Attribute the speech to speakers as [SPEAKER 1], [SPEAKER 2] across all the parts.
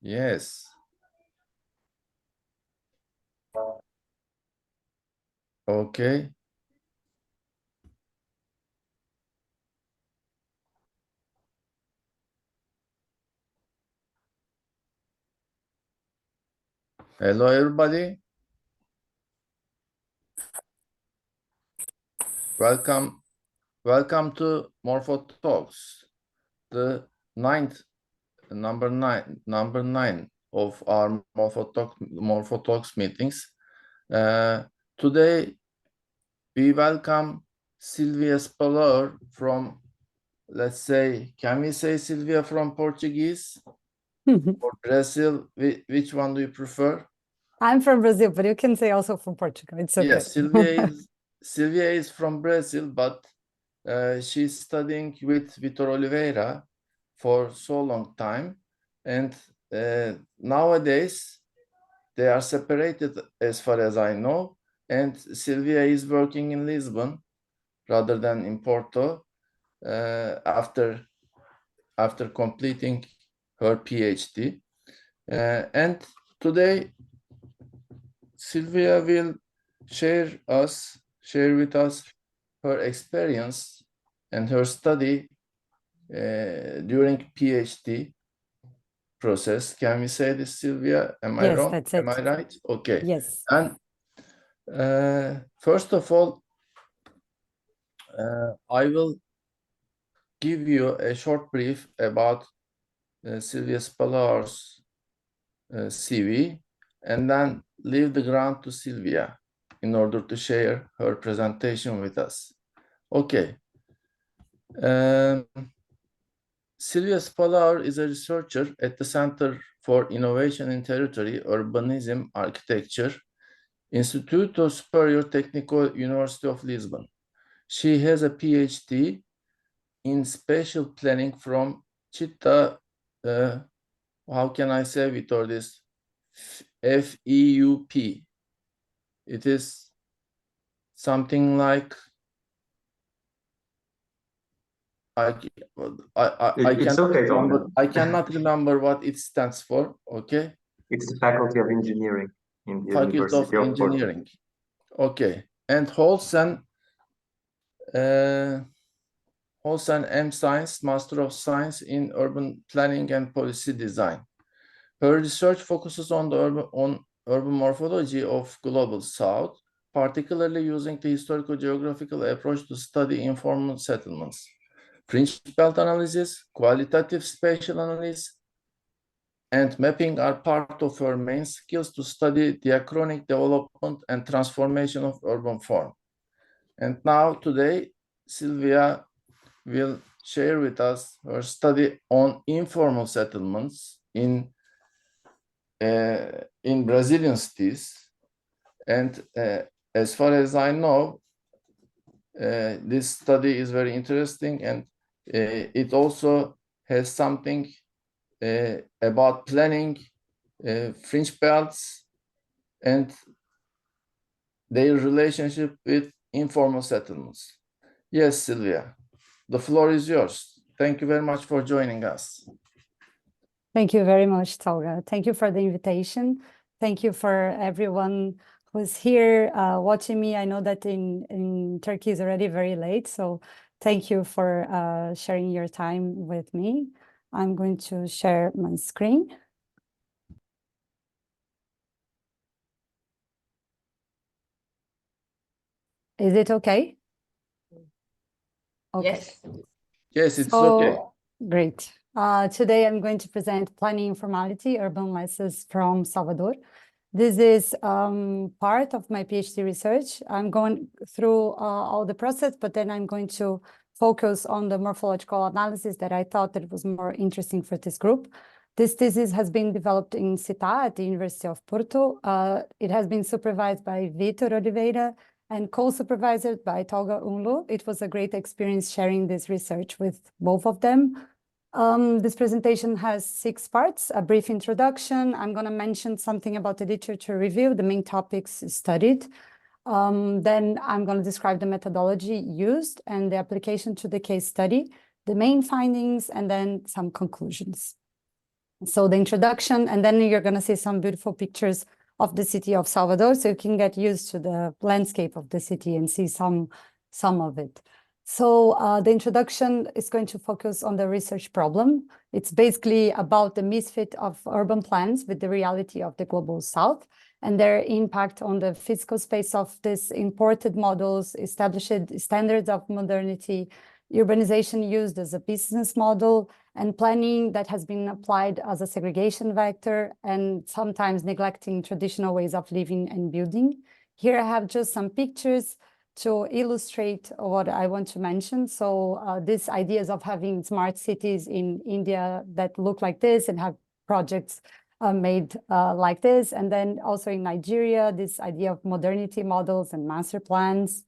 [SPEAKER 1] Yes. Okay. Hello, everybody. Welcome to Morpho Talks, the number nine of our Morpho Talks meetings. Today we welcome Silvia Spolaor from, let's say, can we say Silvia from Portuguese or Brazil? Which one do you prefer?
[SPEAKER 2] I'm from Brazil, but you can say also from Portugal. It's okay.
[SPEAKER 1] Yes, Silvia is from Brazil, but she's studying with Vitor Oliveira for so long time, and nowadays they are separated as far as I know, and Silvia is working in Lisbon rather than in Porto after completing her PhD. And today Silvia will share with us her experience and her study during PhD process. Can we say this, Silvia? Am I wrong?
[SPEAKER 2] That's it.
[SPEAKER 1] Am I right? Okay.
[SPEAKER 2] Yes.
[SPEAKER 1] And first of all, I will give you a short brief about Silvia Spolaor's CV, and then leave the ground to Silvia in order to share her presentation with us. Okay. Silvia Spolaor is a researcher at the Center for Innovation in Territory, Urbanism, Architecture, Instituto Superior Técnico, University of Lisbon. She has a PhD in spatial planning from Città, how can I say, Vitor, this? FEUP. It is something like I cannot remember what it stands for. Okay.
[SPEAKER 3] It's the Faculty of Engineering in the
[SPEAKER 1] Faculty
[SPEAKER 3] University
[SPEAKER 1] of
[SPEAKER 3] of
[SPEAKER 1] Engineering. Okay. And holds an M Science, Master of Science in Urban Planning and Policy Design. Her research focuses on the urban morphology of Global South, particularly using the historical geographical approach to study informal settlements. Fringe belt analysis, qualitative spatial analysis, and mapping are part of her main skills to study diachronic development and transformation of urban form. And now today, Silvia will share with us her study on informal settlements in Brazilian cities. And as far as I know, this study is very interesting, and it also has something about planning fringe belts and their relationship with informal settlements. Yes, Silvia, the floor is yours. Thank you very much for joining us.
[SPEAKER 2] Thank you very much, Tolga. Thank you for the invitation. Thank you for everyone who's here watching me. I know that in Turkey is already very late, so thank you for sharing your time with me. I'm going to share my screen. Is it okay? Okay.
[SPEAKER 1] Yes. Yes, it's okay.
[SPEAKER 2] Great. Today I'm going to present Planning Informality, Urban Lessons from Salvador. This is part of my PhD research. I'm going through all the process, but then I'm going to focus on the morphological analysis that I thought that was more interesting for this group. This thesis has been developed in CITA at the University of Porto. It has been supervised by Vitor Oliveira and co-supervised by Tolga Unlu. It was a great experience sharing this research with both of them. This presentation has 6 parts, a brief introduction. I'm going to mention something about the literature review, the main topics studied. Then I'm going to describe the methodology used and the application to the case study, the main findings, and then some conclusions. So the introduction, and then you're going to see some beautiful pictures of the city of Salvador, so you can get used to the landscape of the city and see some of it. So the introduction is going to focus on the research problem. It's basically about the misfit of urban plans with the reality of the global south and their impact on the physical space of these imported models, established standards of modernity, urbanization used as a business model, and planning that has been applied as a segregation vector and sometimes neglecting traditional ways of living and building. Here I have just some pictures to illustrate what I want to mention. So these ideas of having smart cities in India that look like this and have projects made like this. And then also in Nigeria, this idea of modernity models and master plans.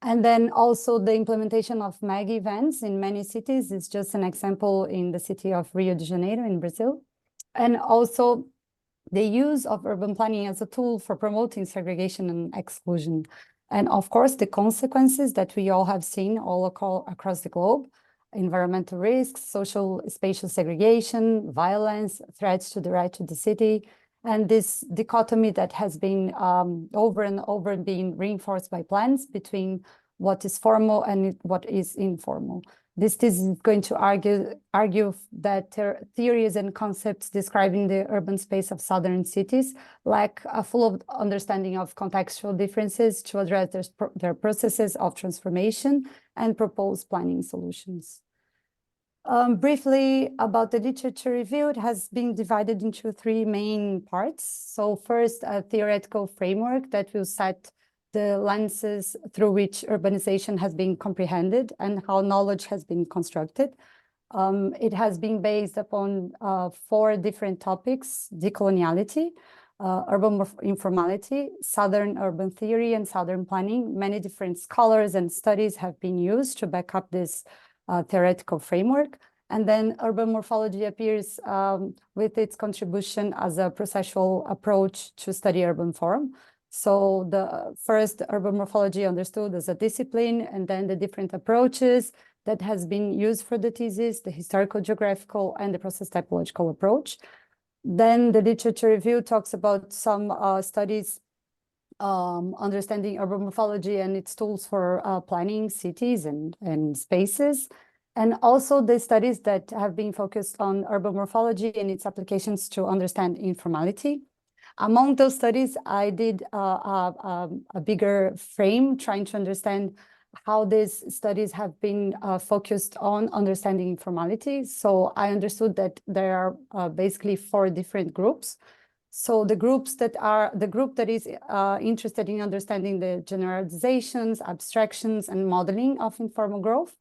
[SPEAKER 2] And then also the implementation of mega events in many cities is just an example in the city of Rio de Janeiro in Brazil. And also the use of urban planning as a tool for promoting segregation and exclusion. And of course, the consequences that we all have seen all across the globe: environmental risks, social spatial segregation, violence, threats to the right to the city, and this dichotomy that has been over and over being reinforced by plans between what is formal and what is informal. This is going to argue that theories and concepts describing the urban space of southern cities lack a full understanding of contextual differences to address their processes of transformation and propose planning solutions. Briefly about the literature review, it has been divided into three main parts. So first, a theoretical framework that will set the lenses through which urbanization has been comprehended and how knowledge has been constructed. It has been based upon 4 different topics: decoloniality, urban informality, southern urban theory, and southern planning. Many different scholars and studies have been used to back up this theoretical framework. And then urban morphology appears with its contribution as a processual approach to study urban form. So the first, urban morphology understood as a discipline, and then the different approaches that has been used for the thesis, the historical, geographical, and the process typological approach. Then the literature review talks about some studies understanding urban morphology and its tools for planning cities and spaces. And also the studies that have been focused on urban morphology and its applications to understand informality. Among those studies, I did a bigger frame trying to understand how these studies have been focused on understanding informality. So I understood that there are basically 4 different groups. So the group that is interested in understanding the generalizations, abstractions, and modeling of informal growth.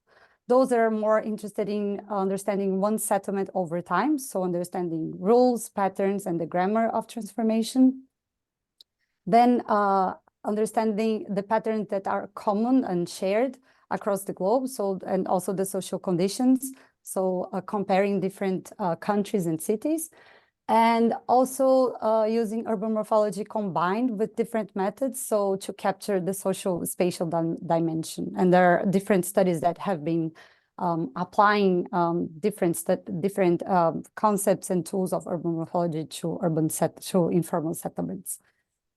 [SPEAKER 2] Those that are more interested in understanding one settlement over time, so understanding rules, patterns, and the grammar of transformation. Then understanding the patterns that are common and shared across the globe, so, and also the social conditions, so comparing different countries and cities. And also using urban morphology combined with different methods, so to capture the social spatial dimension. And there are different studies that have been applying different concepts and tools of urban morphology to informal settlements.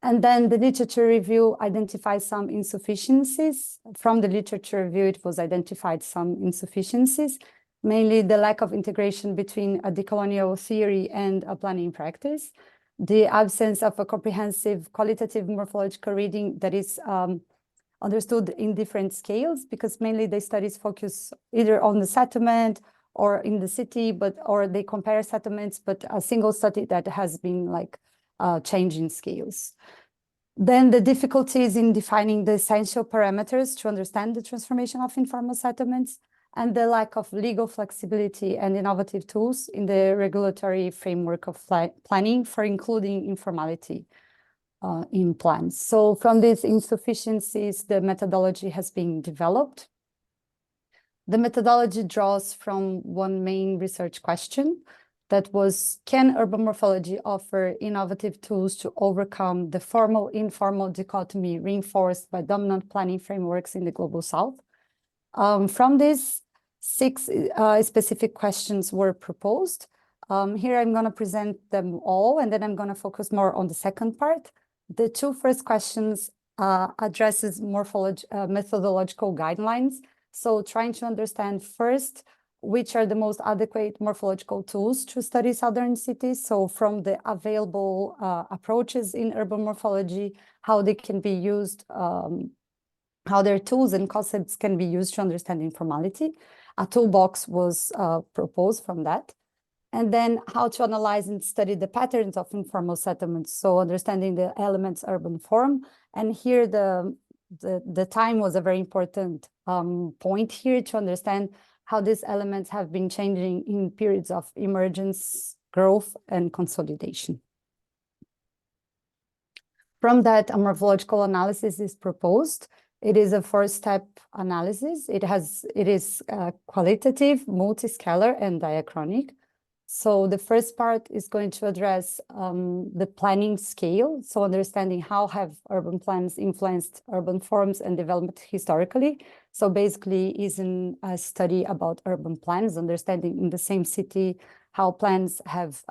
[SPEAKER 2] And then the literature review identifies some insufficiencies. From the literature review, it was identified some insufficiencies, mainly the lack of integration between a decolonial theory and a planning practice, the absence of a comprehensive qualitative morphological reading that is understood in different scales, because mainly the studies focus either on the settlement or in the city, or they compare settlements, but a single study that has been like changing scales. Then the difficulties in defining the essential parameters to understand the transformation of informal settlements, and the lack of legal flexibility and innovative tools in the regulatory framework of planning for including informality in plans. So from these insufficiencies, the methodology has been developed. The methodology draws from one main research question that was, can urban morphology offer innovative tools to overcome the formal-informal dichotomy reinforced by dominant planning frameworks in the global south? From this, 6 specific questions were proposed. Here I'm going to present them all, and then I'm going to focus more on the second part. The two first questions addresses methodological guidelines. So trying to understand first, which are the most adequate morphological tools to study southern cities. So from the available approaches in urban morphology, how they can be used, how their tools and concepts can be used to understand informality. A toolbox was proposed from that. And then how to analyze and study the patterns of informal settlements. So understanding the elements urban form. And here the time was a very important point here to understand how these elements have been changing in periods of emergence, growth, and consolidation. From that, a morphological analysis is proposed. It is a four-step analysis. It is qualitative, multiscalar, and diachronic. So the first part is going to address the planning scale. So understanding how have urban plans influenced urban forms and development historically. So basically is a study about urban plans, understanding in the same city how plans have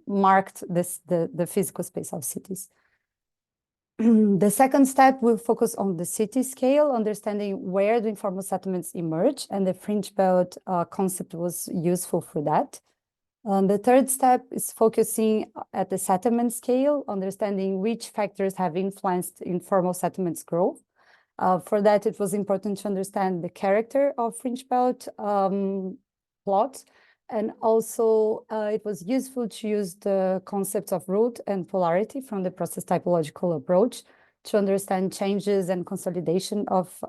[SPEAKER 2] marked the physical space of cities. The second step will focus on the city scale, understanding where the informal settlements emerge, and the fringe belt concept was useful for that. The third step is focusing at the settlement scale, understanding which factors have influenced informal settlements growth. For that, it was important to understand the character of fringe belt plots, and also it was useful to use the concepts of root and polarity from the process typological approach to understand changes and consolidation of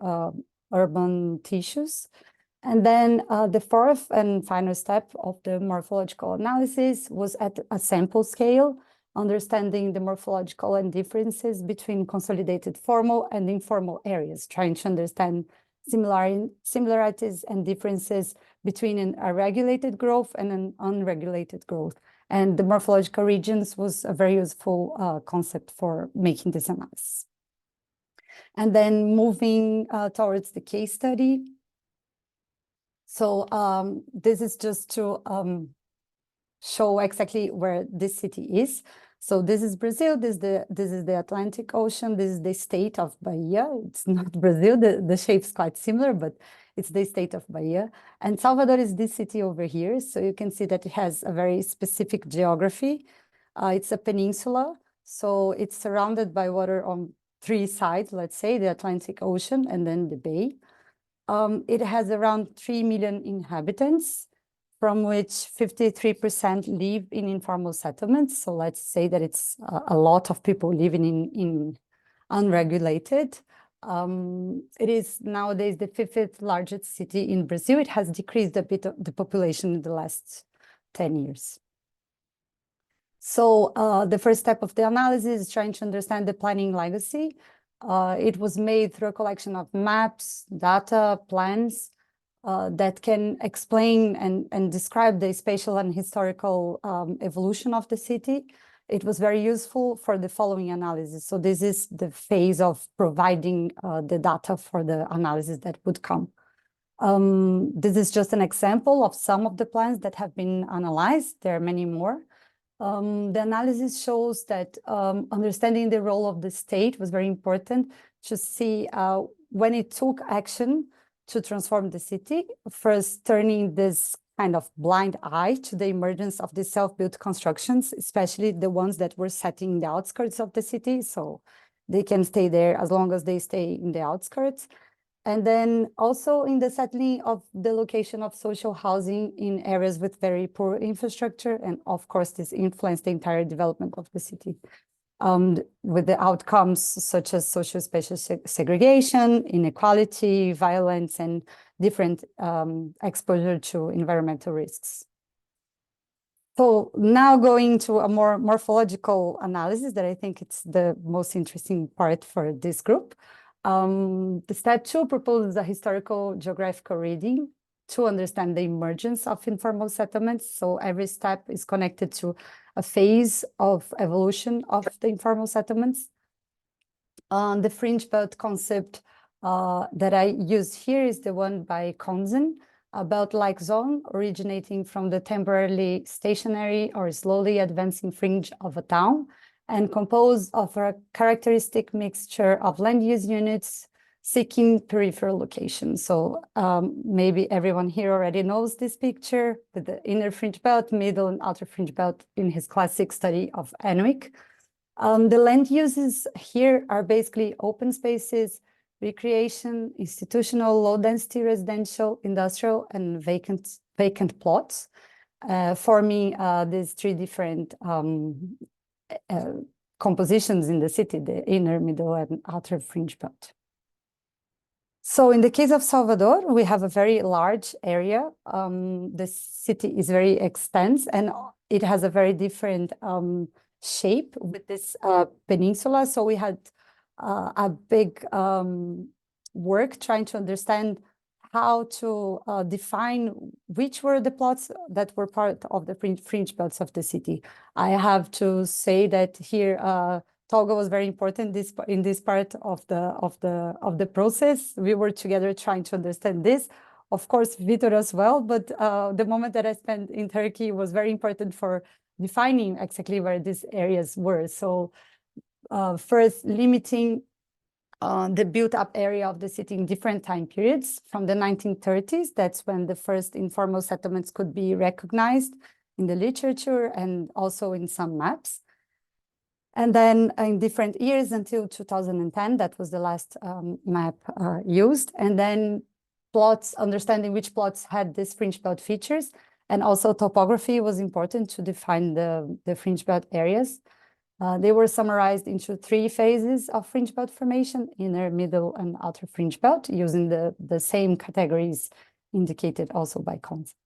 [SPEAKER 2] urban tissues. And then the fourth and final step of the morphological analysis was at a sample scale, understanding the morphological and differences between consolidated formal and informal areas, trying to understand similarities and differences between a regulated growth and an unregulated growth. And the morphological regions was a very useful concept for making this analysis. And then moving towards the case study. So this is just to show exactly where this city is. So this is Brazil, this is the Atlantic Ocean, this is the state of Bahia. It's not Brazil, the shape's quite similar, but it's the state of Bahia. And Salvador is this city over here. So you can see that it has a very specific geography. It's a peninsula. So it's surrounded by water on three sides, let's say, the Atlantic Ocean and then the bay. It has around 3 million inhabitants, from which 53% live in informal settlements. So let's say that it's a lot of people living in unregulated. It is nowadays the fifth largest city in Brazil. It has decreased a bit of the population in the last 10 years. So the first step of the analysis is trying to understand the planning legacy. It was made through a collection of maps, data, plans that can explain and describe the spatial and historical evolution of the city. It was very useful for the following analysis. So this is the phase of providing the data for the analysis that would come. This is just an example of some of the plans that have been analyzed. There are many more. The analysis shows that understanding the role of the state was very important to see when it took action to transform the city, first turning this kind of blind eye to the emergence of the self-built constructions, especially the ones that were set in the outskirts of the city. So they can stay there as long as they stay in the outskirts. And then also in the settling of the location of social housing in areas with very poor infrastructure. And of course, this influenced the entire development of the city. With the outcomes such as social spatial segregation, inequality, violence, and different exposure to environmental risks. So now going to a more morphological analysis that I think it's the most interesting part for this group. The step 2 proposes a historical geographical reading to understand the emergence of informal settlements. So every step is connected to a phase of evolution of the informal settlements. The fringe belt concept that I use here is the one by Konzen. a belt-like zone originating from the temporarily stationary or slowly advancing fringe of a town, and composed of a characteristic mixture of land use units seeking peripheral locations. So maybe everyone here already knows this picture with the inner fringe belt, middle and outer fringe belt in his classic study of Enwick. The land uses here are basically open spaces, recreation, institutional, low-density residential, industrial, and vacant plots, forming these three different compositions in the city, the inner, middle, and outer fringe belt. So in the case of Salvador, we have a very large area. The city is very extensive, and it has a very different shape with this peninsula. So we had a big work trying to understand how to define which were the plots that were part of the fringe belts of the city. I have to say that here Tolga was very important in this part of the process. We were together trying to understand this. Of course, Vitor as well, but the moment that I spent in Turkey was very important for defining exactly where these areas were. So first, limiting the built-up area of the city in different time periods. From the 1930s, that's when the first informal settlements could be recognized in the literature and also in some maps. And then in different years until 2010, that was the last map used. And then plots, understanding which plots had these fringe belt features. And also topography was important to define the fringe belt areas. They were summarized into three phases of fringe belt formation: inner, middle, and outer fringe belt, using the same categories indicated also by Cons.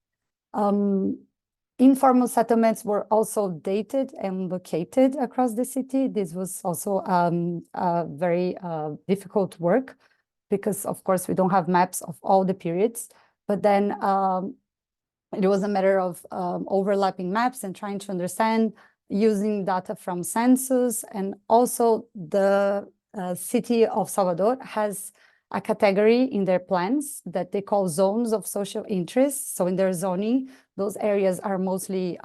[SPEAKER 2] Informal settlements were also dated and located across the city. This was also a very difficult work because, of course, we don't have maps of all the periods. But then it was a matter of overlapping maps and trying to understand using data from census. And also the city of Salvador has a category in their plans that they call zones of social interest. So in their zoning, those areas are mostly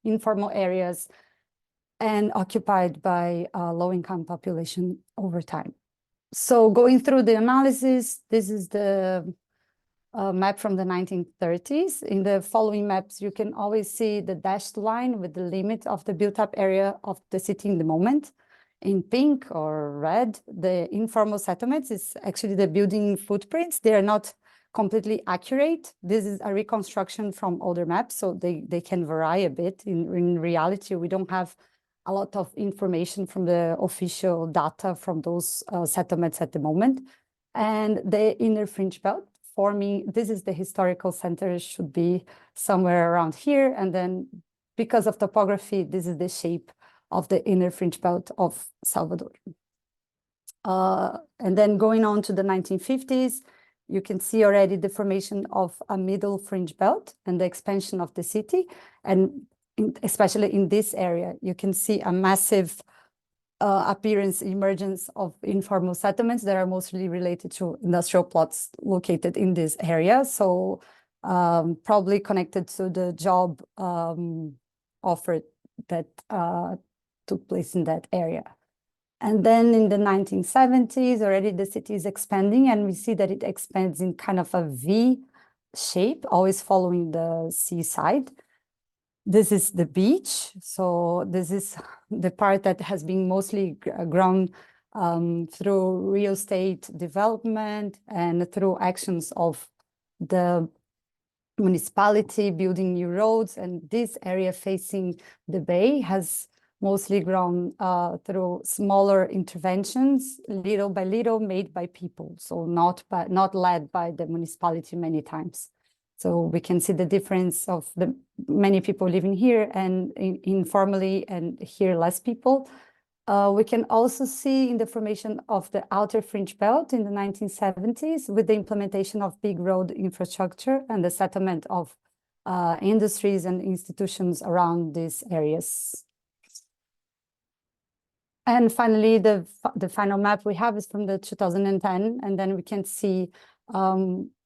[SPEAKER 2] informal areas and occupied by low-income population over time. So going through the analysis, this is the map from the 1930s. In the following maps, you can always see the dashed line with the limit of the built-up area of the city in the moment. In pink or red, the informal settlements is actually the building footprints. They are not completely accurate. This is a reconstruction from older maps, so they can vary a bit. In reality, we don't have a lot of information from the official data from those settlements at the moment. And the inner fringe belt forming, this is the historical center, should be somewhere around here. And then because of topography, this is the shape of the inner fringe belt of Salvador. And then going on to the 1950s, you can see already the formation of a middle fringe belt and the expansion of the city. And especially in this area, you can see a massive emergence of informal settlements that are mostly related to industrial plots located in this area. So probably connected to the job offered that took place in that area. And then in the 1970s, already the city is expanding, and we see that it expands in kind of a V shape, always following the seaside. This is the beach. So this is the part that has been mostly grown through real estate development and through actions of the municipality building new roads. And this area facing the bay has mostly grown through smaller interventions, little by little, made by people. So not led by the municipality many times. So we can see the difference of the many people living here and informally, and here less people. We can also see in the formation of the outer fringe belt in the 1970s with the implementation of big road infrastructure and the settlement of industries and institutions around these areas. And finally, the final map we have is from the 2010, and then we can see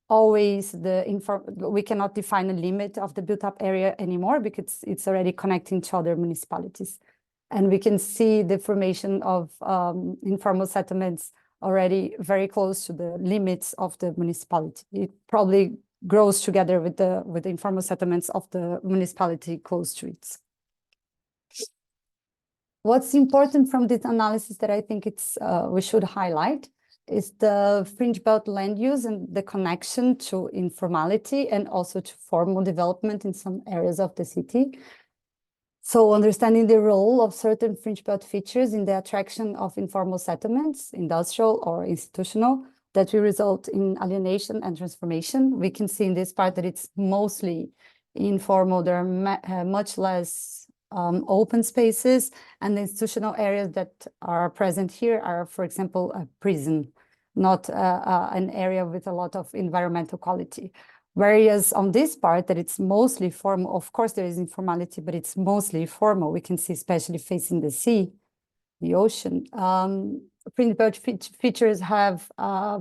[SPEAKER 2] always we cannot define a limit of the built up area anymore because it's already connecting to other municipalities. And we can see the formation of informal settlements already very close to the limits of the municipality. It probably grows together with the informal settlements of the municipality close to it. What's important from this analysis that I think we should highlight is the fringe belt land use and the connection to informality and also to formal development in some areas of the city. So understanding the role of certain fringe belt features in the attraction of informal settlements, industrial or institutional, that will result in alienation and transformation. We can see in this part that it's mostly informal. There are much less open spaces, and the institutional areas that are present here are, for example, a prison, not an area with a lot of environmental quality. Whereas on this part that it's mostly formal, of course there is informality, but it's mostly formal. We can see especially facing the sea, the ocean. Fringe belt features have a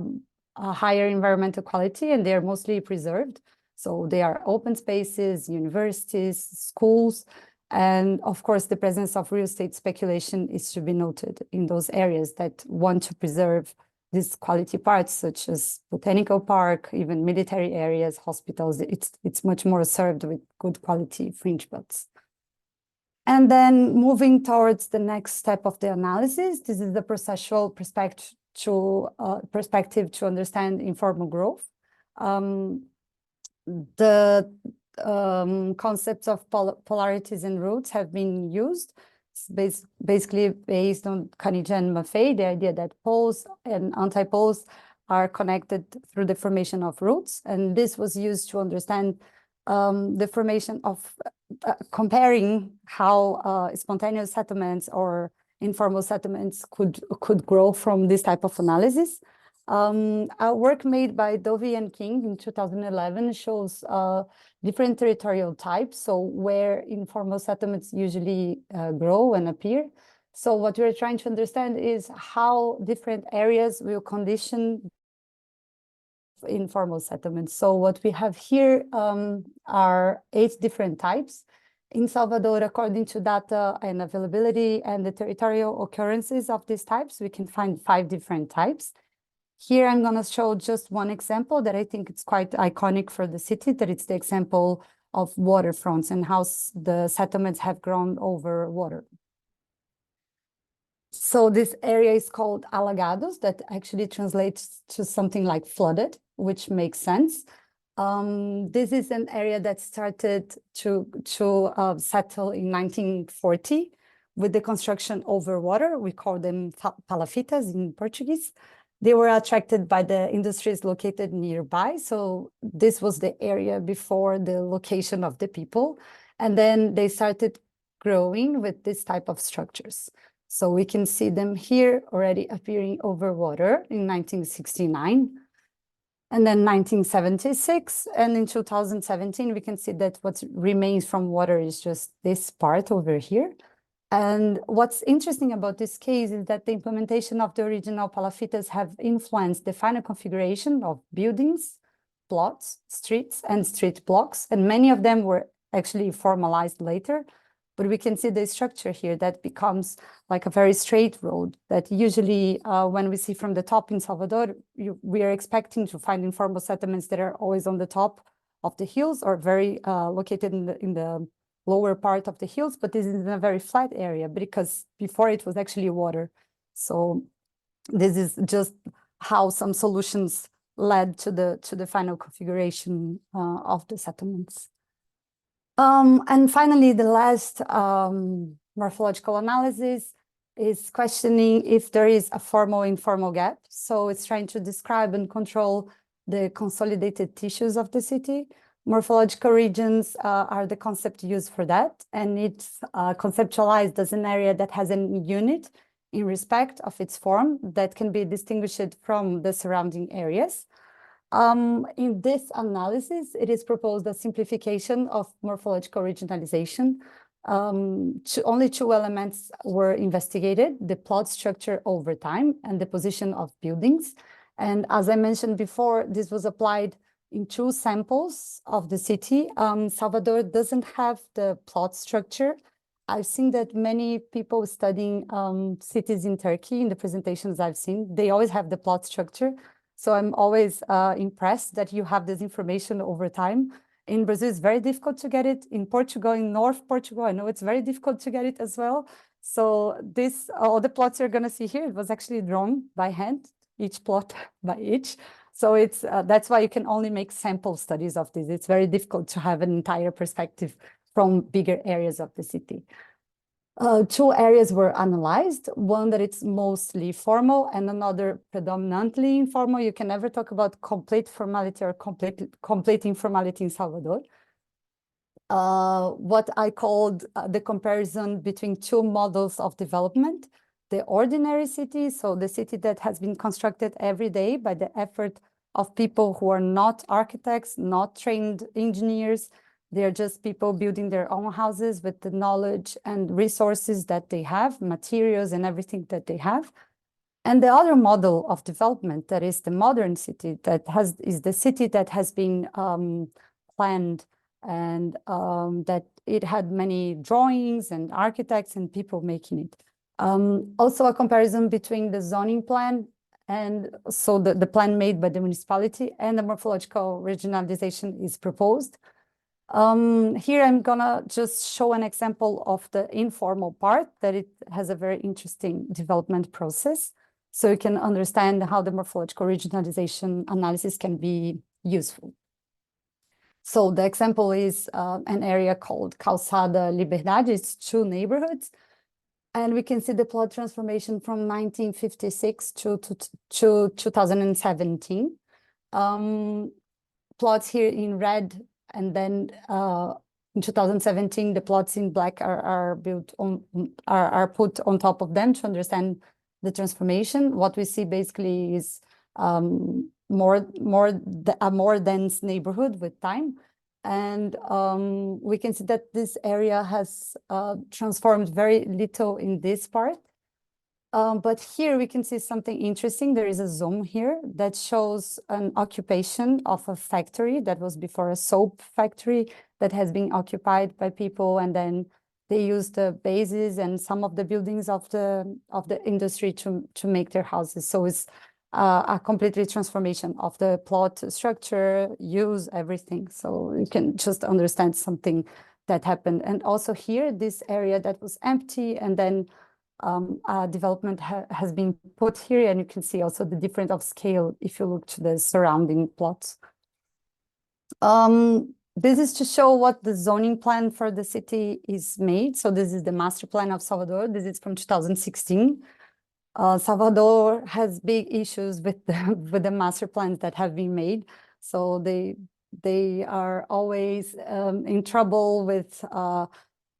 [SPEAKER 2] higher environmental quality and they're mostly preserved. So they are open spaces, universities, schools, and of course the presence of real estate speculation is to be noted in those areas that want to preserve these quality parts, such as botanical park, even military areas, hospitals. It's much more served with good quality fringe belts. And then moving towards the next step of the analysis, this is the processual perspective to understand informal growth. The concepts of polarities and routes have been used. It's basically based on Carnegie and Maffei, the idea that poles and antipoles are connected through the formation of routes. And this was used to understand the formation of comparing how spontaneous settlements or informal settlements could grow from this type of analysis. A work made by Dovey and King in 2011 shows different territorial types, so where informal settlements usually grow and appear. So what we're trying to understand is how different areas will condition informal settlements. So what we have here are 8 different types. In Salvador, according to data and availability and the territorial occurrences of these types, we can find 5 different types. Here, I'm going to show just one example that I think it's quite iconic for the city, that it's the example of waterfronts and how the settlements have grown over water. So this area is called alagados, that actually translates to something like flooded, which makes sense. This is an area that started to settle in 1940 with the construction over water. We call them palafitas in Portuguese. They were attracted by the industries located nearby. So this was the area before the location of the people. And then they started growing with this type of structures. So we can see them here already appearing over water in 1969. And then 1976. And in 2017, we can see that what remains from water is just this part over here. And what's interesting about this case is that the implementation of the original palafitas have influenced the final configuration of buildings, plots, streets, and street blocks. And many of them were actually formalized later. But we can see the structure here that becomes like a very straight road that usually when we see from the top in Salvador, we are expecting to find informal settlements that are always on the top of the hills or very located in the lower part of the hills, but this is in a very flat area because before it was actually water. So this is just how some solutions led to the final configuration of the settlements. And finally, the last morphological analysis is questioning if there is a formal-informal gap. So it's trying to describe and control the consolidated tissues of the city. Morphological regions are the concept used for that, and it's conceptualized as an area that has a unit in respect of its form that can be distinguished from the surrounding areas. In this analysis, it is proposed a simplification of morphological regionalization. Only 2 elements were investigated: the plot structure over time and the position of buildings. And as I mentioned before, this was applied in two samples of the city. Salvador doesn't have the plot structure. I've seen that many people studying cities in Turkey, in the presentations I've seen, they always have the plot structure. So I'm always impressed that you have this information over time. In Brazil, it's very difficult to get it. In Portugal, in North Portugal, I know it's very difficult to get it as well. So this, all the plots you're gonna see here, it was actually drawn by hand, each plot by each. So it's that's why you can only make sample studies of this. It's very difficult to have an entire perspective from bigger areas of the city. Two areas were analyzed, one that it's mostly formal and another predominantly informal. You can never talk about complete formality or complete informality in Salvador. What I called the comparison between two models of development, the ordinary city, so the city that has been constructed every day by the effort of people who are not architects, not trained engineers. They're just people building their own houses with the knowledge and resources that they have, materials and everything that they have. And the other model of development, that is the modern city, is the city that has been planned and that it had many drawings and architects and people making it. Also a comparison between the zoning plan and so the plan made by the municipality and the morphological regionalization is proposed. Here I'm gonna just show an example of the informal part, that it has a very interesting development process. So you can understand how the morphological regionalization analysis can be useful. So the example is an area called Calçada Liberdade. It's two neighborhoods. And we can see the plot transformation from 1956 to 2017. Plots here in red, and then in 2017, the plots in black are put on top of them to understand the transformation. What we see basically is a more dense neighborhood with time. And we can see that this area has transformed very little in this part. But here we can see something interesting. There is a zoom here that shows an occupation of a factory that was before a soap factory that has been occupied by people, and then they use the bases and some of the buildings of the industry to make their houses. So it's a completely transformation of the plot structure, use, everything. So you can just understand something that happened. And also here, this area that was empty, and then development has been put here, and you can see also the difference of scale if you look to the surrounding plots. This is to show what the zoning plan for the city is made. So this is the master plan of Salvador. This is from 2016. Salvador has big issues with the master plans that have been made. So they are always in trouble with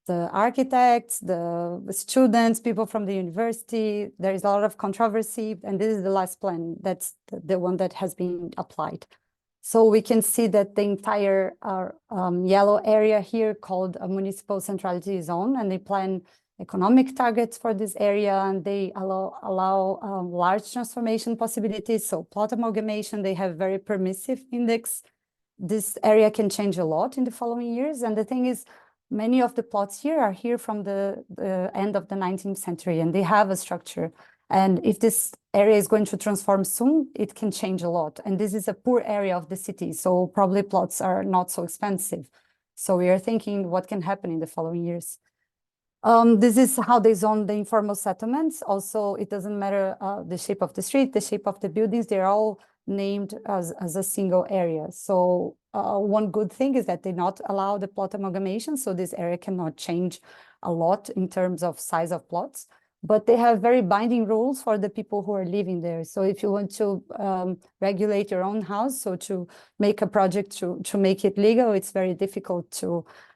[SPEAKER 2] the architects, the students, people from the university. There is a lot of controversy, and this is the last plan. That's the one that has been applied. So we can see that the entire yellow area here called a municipal centrality zone, and they plan economic targets for this area, and they allow large transformation possibilities. So plot amalgamation, they have very permissive index. This area can change a lot in the following years. And the thing is, many of the plots here are here from the end of the 19th century, and they have a structure. And if this area is going to transform soon, it can change a lot. And this is a poor area of the city, so probably plots are not so expensive. So we are thinking what can happen in the following years. This is how they zone the informal settlements. Also, it doesn't matter the shape of the street, the shape of the buildings, they're all named as a single area. So one good thing is that they not allow the plot amalgamation, so this area cannot change a lot in terms of size of plots, but they have very binding rules for the people who are living there. So if you want to regulate your own house, so to make a project to make it legal, it's very difficult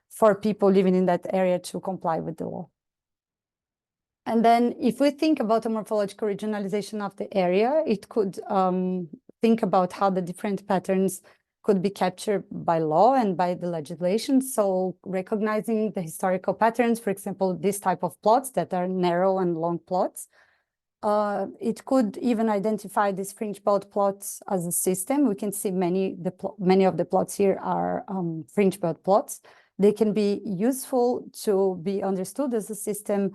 [SPEAKER 2] for people living in that area to comply with the law. And then if we think about a morphological regionalization of the area, it could think about how the different patterns could be captured by law and by the legislation. So recognizing the historical patterns, for example, this type of plots that are narrow and long plots, It could even identify these fringe belt plots as a system. We can see many of the plots here are fringe belt plots. They can be useful to be understood as a system,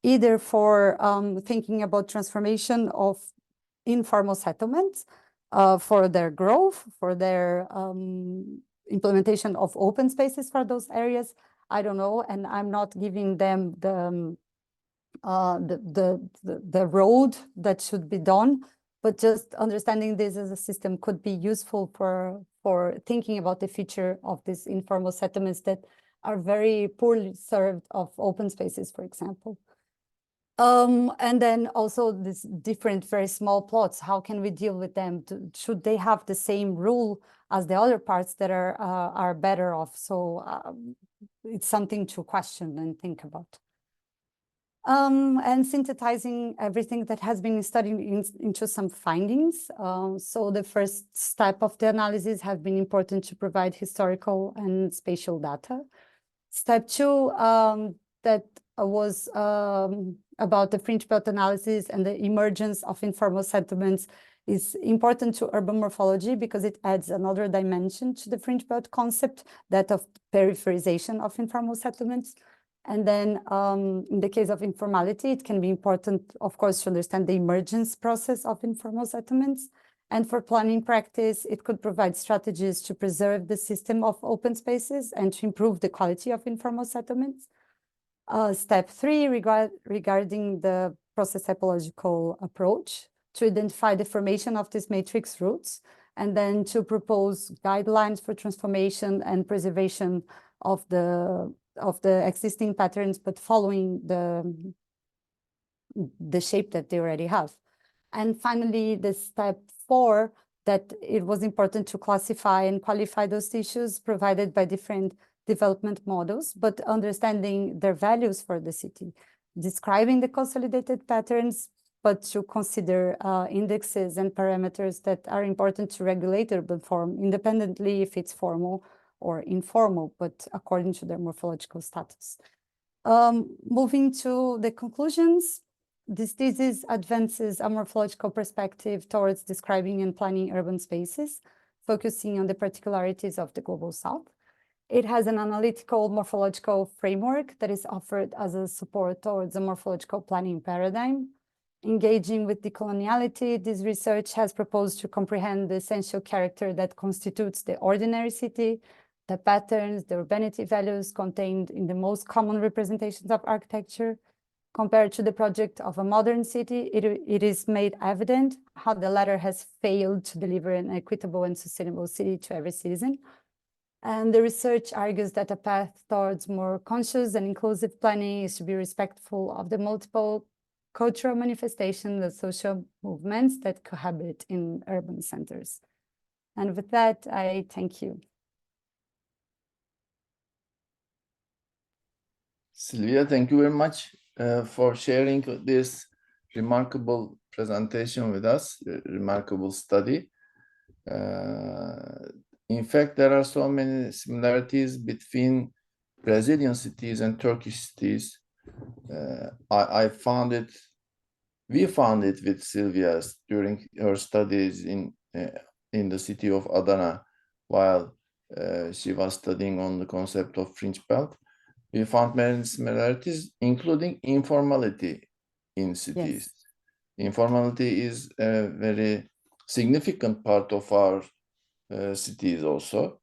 [SPEAKER 2] either for thinking about transformation of informal settlements, for their growth, for their implementation of open spaces for those areas. I don't know, and I'm not giving them the road that should be done, but just understanding this as a system could be useful for thinking about the future of these informal settlements that are very poorly served of open spaces, for example. And then also these different very small plots, how can we deal with them? Should they have the same rule as the other parts that are better off? So it's something to question and think about. And synthesizing everything that has been studied into some findings. So the first step of the analysis has been important to provide historical and spatial data. Step 2, that was about the fringe belt analysis and the emergence of informal settlements, is important to urban morphology because it adds another dimension to the fringe belt concept, that of peripherization of informal settlements. And then in the case of informality, it can be important, of course, to understand the emergence process of informal settlements. And for planning practice, it could provide strategies to preserve the system of open spaces and to improve the quality of informal settlements. Step 3, regarding the process typological approach, to identify the formation of these matrix roots, and then to propose guidelines for transformation and preservation of the existing patterns, but following the shape that they already have. And finally, the step 4, that it was important to classify and qualify those tissues provided by different development models, but understanding their values for the city, describing the consolidated patterns, but to consider indexes and parameters that are important to regulate urban form, independently if it's formal or informal, but according to their morphological status. Moving to the conclusions, this thesis advances a morphological perspective towards describing and planning urban spaces, focusing on the particularities of the Global South. It has an analytical morphological framework that is offered as a support towards a morphological planning paradigm. Engaging with decoloniality, this research has proposed to comprehend the essential character that constitutes the ordinary city, the patterns, the urbanity values contained in the most common representations of architecture. Compared to the project of a modern city, it is made evident how the latter has failed to deliver an equitable and sustainable city to every citizen. And the research argues that a path towards more conscious and inclusive planning is to be respectful of the multiple cultural manifestations of social movements that cohabit in urban centers. And with that, I thank you.
[SPEAKER 1] Silvia, thank you very much for sharing this remarkable presentation with us, remarkable study. In fact, there are so many similarities between Brazilian cities and Turkish cities. We found it with Silvia during her studies in the city of Adana, while she was studying on the concept of fringe belt. We found many similarities, including informality in cities. Yes. Informality is a very significant part of our cities also,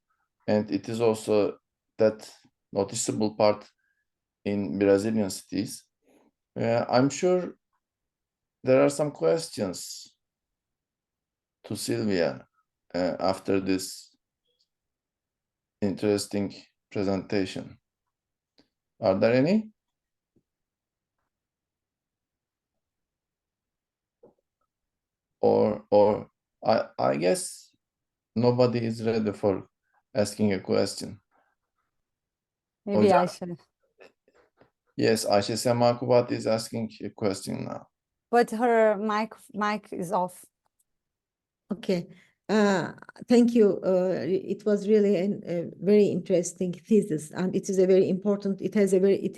[SPEAKER 1] and it is also that noticeable part in Brazilian cities. I'm sure there are some questions to Silvia after this interesting presentation. Are there any? Or I guess nobody is ready for asking a question.
[SPEAKER 2] Maybe Ayşe.
[SPEAKER 1] Yes, Ayşe Sema Kubat is asking a question now.
[SPEAKER 2] But her mic is off.
[SPEAKER 4] Okay. Thank you. It was really a very interesting thesis, and it is a very important. It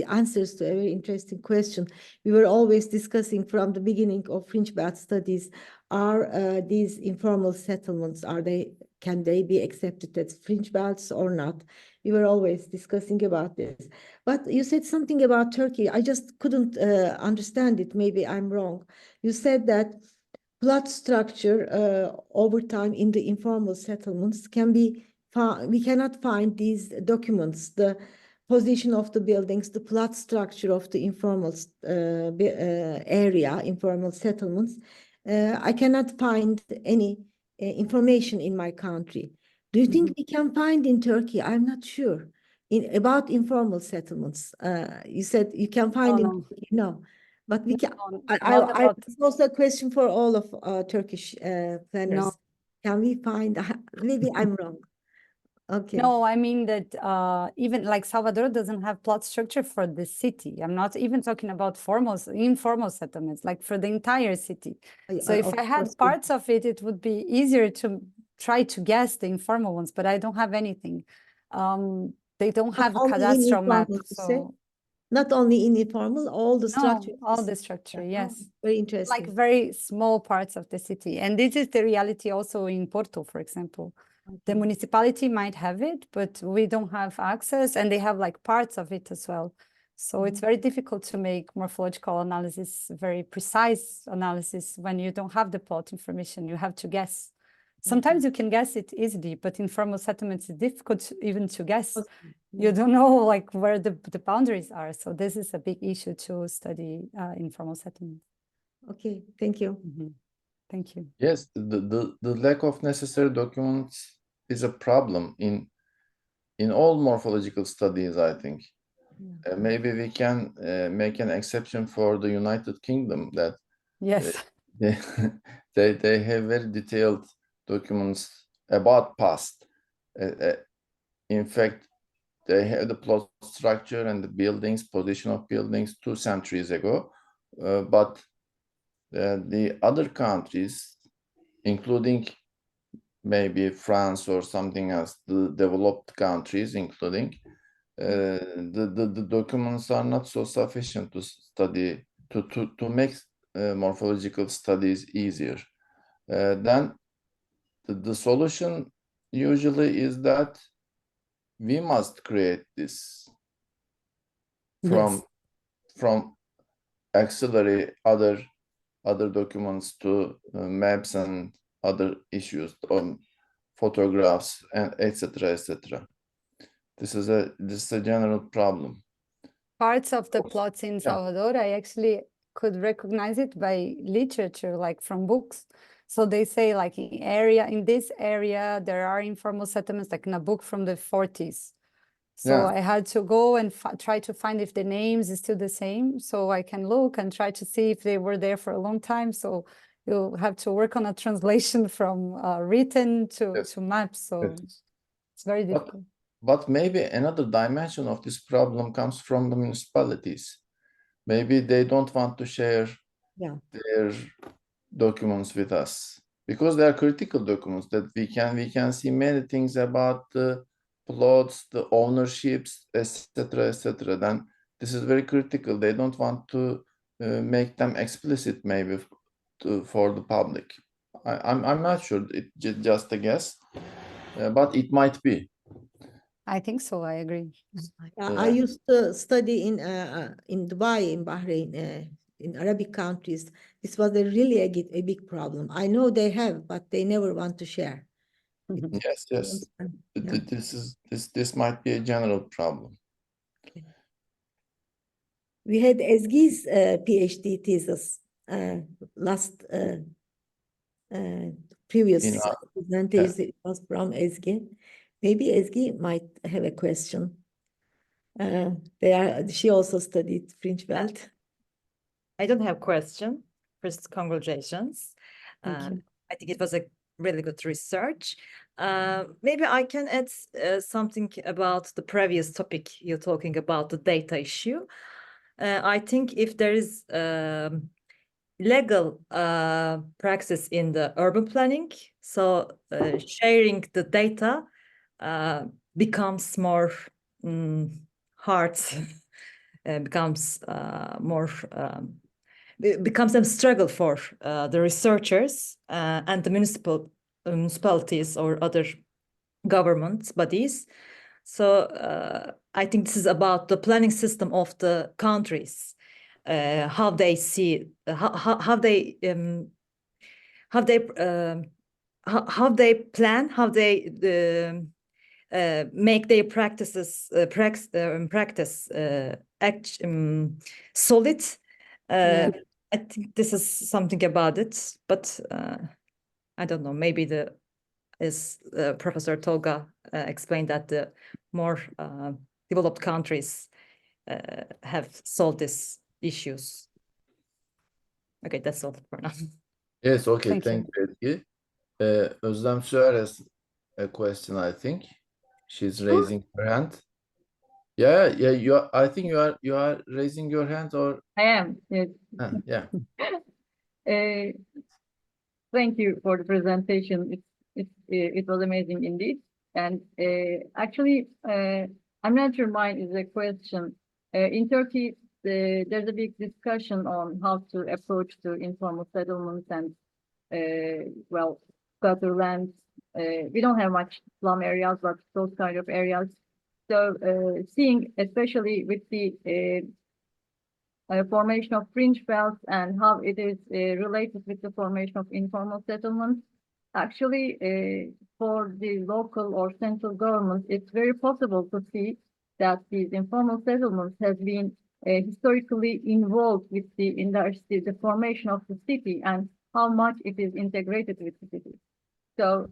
[SPEAKER 4] answers to a very interesting question. We were always discussing from the beginning of fringe belt studies: are these informal settlements, can they be accepted as fringe belts or not? We were always discussing about this. But you said something about Turkey. I just couldn't understand it. Maybe I'm wrong. You said that plot structure over time in the informal settlements can be found. We cannot find these documents, the position of the buildings, the plot structure of the informal area, informal settlements. I cannot find any information in my country. Do you think we can find in Turkey? I'm not sure. About informal settlements, you said you can find in Turkey. No. But we can. It's also a question for all of Turkish planners.
[SPEAKER 2] No.
[SPEAKER 4] Can we find? Maybe I'm wrong. Okay.
[SPEAKER 2] No, I mean that even like Salvador doesn't have plot structure for the city. I'm not even talking about informal settlements, like for the entire city. So if I had parts of it, it would be easier to try to guess the informal ones, but I don't have anything. They don't have a cadastral map. So
[SPEAKER 4] not only in informal, all the structure.
[SPEAKER 2] No, all the structure, yes.
[SPEAKER 4] Very interesting.
[SPEAKER 2] Like very small parts of the city. And this is the reality also in Porto, for example.
[SPEAKER 4] Okay.
[SPEAKER 2] The municipality might have it, but we don't have access, and they have like parts of it as well. So it's very difficult to make morphological analysis, very precise analysis, when you don't have the plot information. You have to guess. Sometimes you can guess it easily, but informal settlements is difficult even to guess. You don't know like where the boundaries are. So this is a big issue to study informal settlements.
[SPEAKER 4] Okay, thank you.
[SPEAKER 2] Thank you.
[SPEAKER 1] Yes, the lack of necessary documents is a problem in all morphological studies, I think. Maybe we can make an exception for the United Kingdom, that
[SPEAKER 2] yes,
[SPEAKER 1] they have very detailed documents about past. In fact, they have the plot structure and the buildings, position of buildings 2 centuries ago, but the other countries, including maybe France or something else, the developed countries, including the documents are not so sufficient to study, to make morphological studies easier. Then the solution usually is that we must create this from auxiliary other documents to maps and other issues on photographs and etc. etc. This is a general problem.
[SPEAKER 2] Parts of the plots in Salvador, I actually could recognize it by literature, like from books. So they say like in this area, there are informal settlements, like in a book from the 40s. So I had to go and try to find if the names is still the same. So I can look and try to see if they were there for a long time. So you'll have to work on a translation from written to maps. So it's very difficult.
[SPEAKER 1] But maybe another dimension of this problem comes from the municipalities. Maybe they don't want to share their documents with us, because they are critical documents that we can see many things about the plots, the ownerships, etc., etc. Then this is very critical. They don't want to make them explicit, maybe for the public. I'm not sure. It's just a guess, but it might be.
[SPEAKER 2] I think so. I agree.
[SPEAKER 4] I used to study in Dubai, in Bahrain, in Arabic countries. This was really a big problem. I know they have, but they never want to share.
[SPEAKER 1] Yes. This might be a general problem.
[SPEAKER 4] We had Ezgi's PhD thesis last previous presentation was from Ezgi. Maybe Ezgi might have a question. She also studied fringe belt.
[SPEAKER 5] I don't have question. First, congratulations.
[SPEAKER 2] Thank you.
[SPEAKER 5] I think it was a really good research. Maybe I can add something about the previous topic you're talking about, the data issue. I think if there is legal practice in the urban planning. So sharing the data becomes more hard, becomes more becomes a struggle for the researchers and the municipalities or other government bodies. So I think this is about the planning system of the countries, how they see, how they plan, how they make their practices solid.
[SPEAKER 2] Yeah.
[SPEAKER 5] I think this is something about it, but I don't know. Maybe as Professor Tolga explained, that the more developed countries have solved these issues. Okay, that's all for now.
[SPEAKER 1] Yes, okay,
[SPEAKER 2] Thank you.
[SPEAKER 1] thank you, Etki. Özlem Süer has a question, I think. She's raising her hand. Yeah, I think you are raising your hand, or
[SPEAKER 6] I am, yes.
[SPEAKER 1] yeah.
[SPEAKER 6] Thank you for the presentation. It was amazing indeed. And actually, I'm not sure mine is a question. In Turkey, there's a big discussion on how to approach to informal settlements and, well, squatter lands. We don't have much slum areas, but those kind of areas. So seeing, especially with the formation of fringe belts and how it is related with the formation of informal settlements, actually for the local or central government, it's very possible to see that these informal settlements have been historically involved with the industry, the formation of the city, and how much it is integrated with the city. So,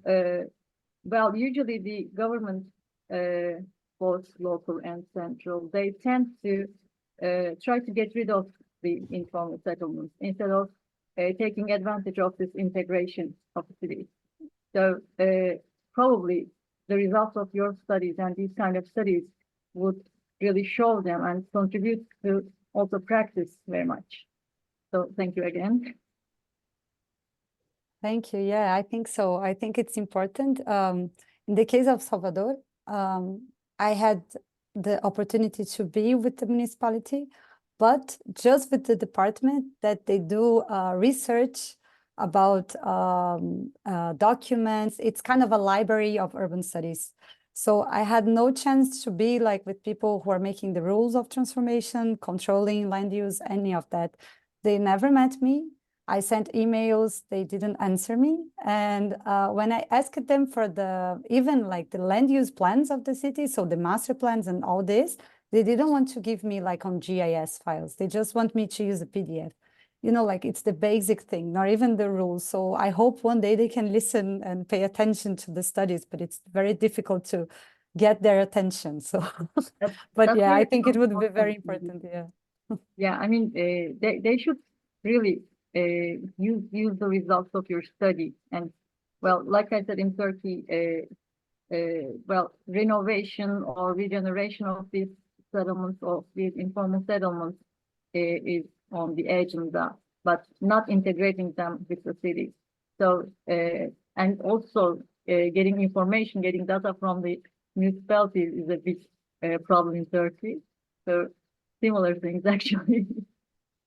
[SPEAKER 6] well, usually the government, both local and central, they tend to try to get rid of the informal settlements instead of taking advantage of this integration of the cities. So probably the results of your studies and these kind of studies would really show them and contribute to also practice very much. So thank you again.
[SPEAKER 2] Thank you. Yeah, I think so. I think it's important. In the case of Salvador, I had the opportunity to be with the municipality, but just with the department that they do research about documents. It's kind of a library of urban studies. So I had no chance to be like with people who are making the rules of transformation, controlling land use, any of that. They never met me. I sent emails, they didn't answer me. And when I asked them for even like the land use plans of the city, so the master plans and all this, they didn't want to give me like on GIS files. They just want me to use a PDF. You know, like it's the basic thing, not even the rules. So I hope one day they can listen and pay attention to the studies, but it's very difficult to get their attention. So, but yeah, I think it would be very important. Yeah.
[SPEAKER 6] Yeah, I mean, they should really use the results of your study. And well, like I said, in Turkey, well, renovation or regeneration of these settlements, of these informal settlements is on the agenda, but not integrating them with the cities. So, and also getting information, getting data from the municipalities is a big problem in Turkey. So similar things actually.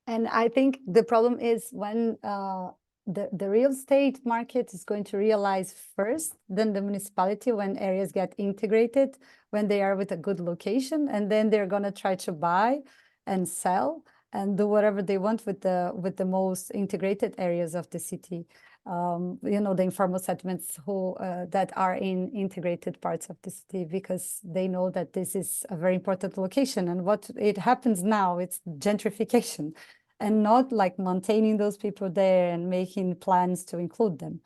[SPEAKER 2] And I think the problem is when the real estate market is going to realize first, then the municipality, when areas get integrated, when they are with a good location, and then they're going to try to buy and sell and do whatever they want with the most integrated areas of the city. You know, the informal settlements that are in integrated parts of the city, because they know that this is a very important location. And what it happens now, it's gentrification, and not like maintaining those people there and making plans to include them.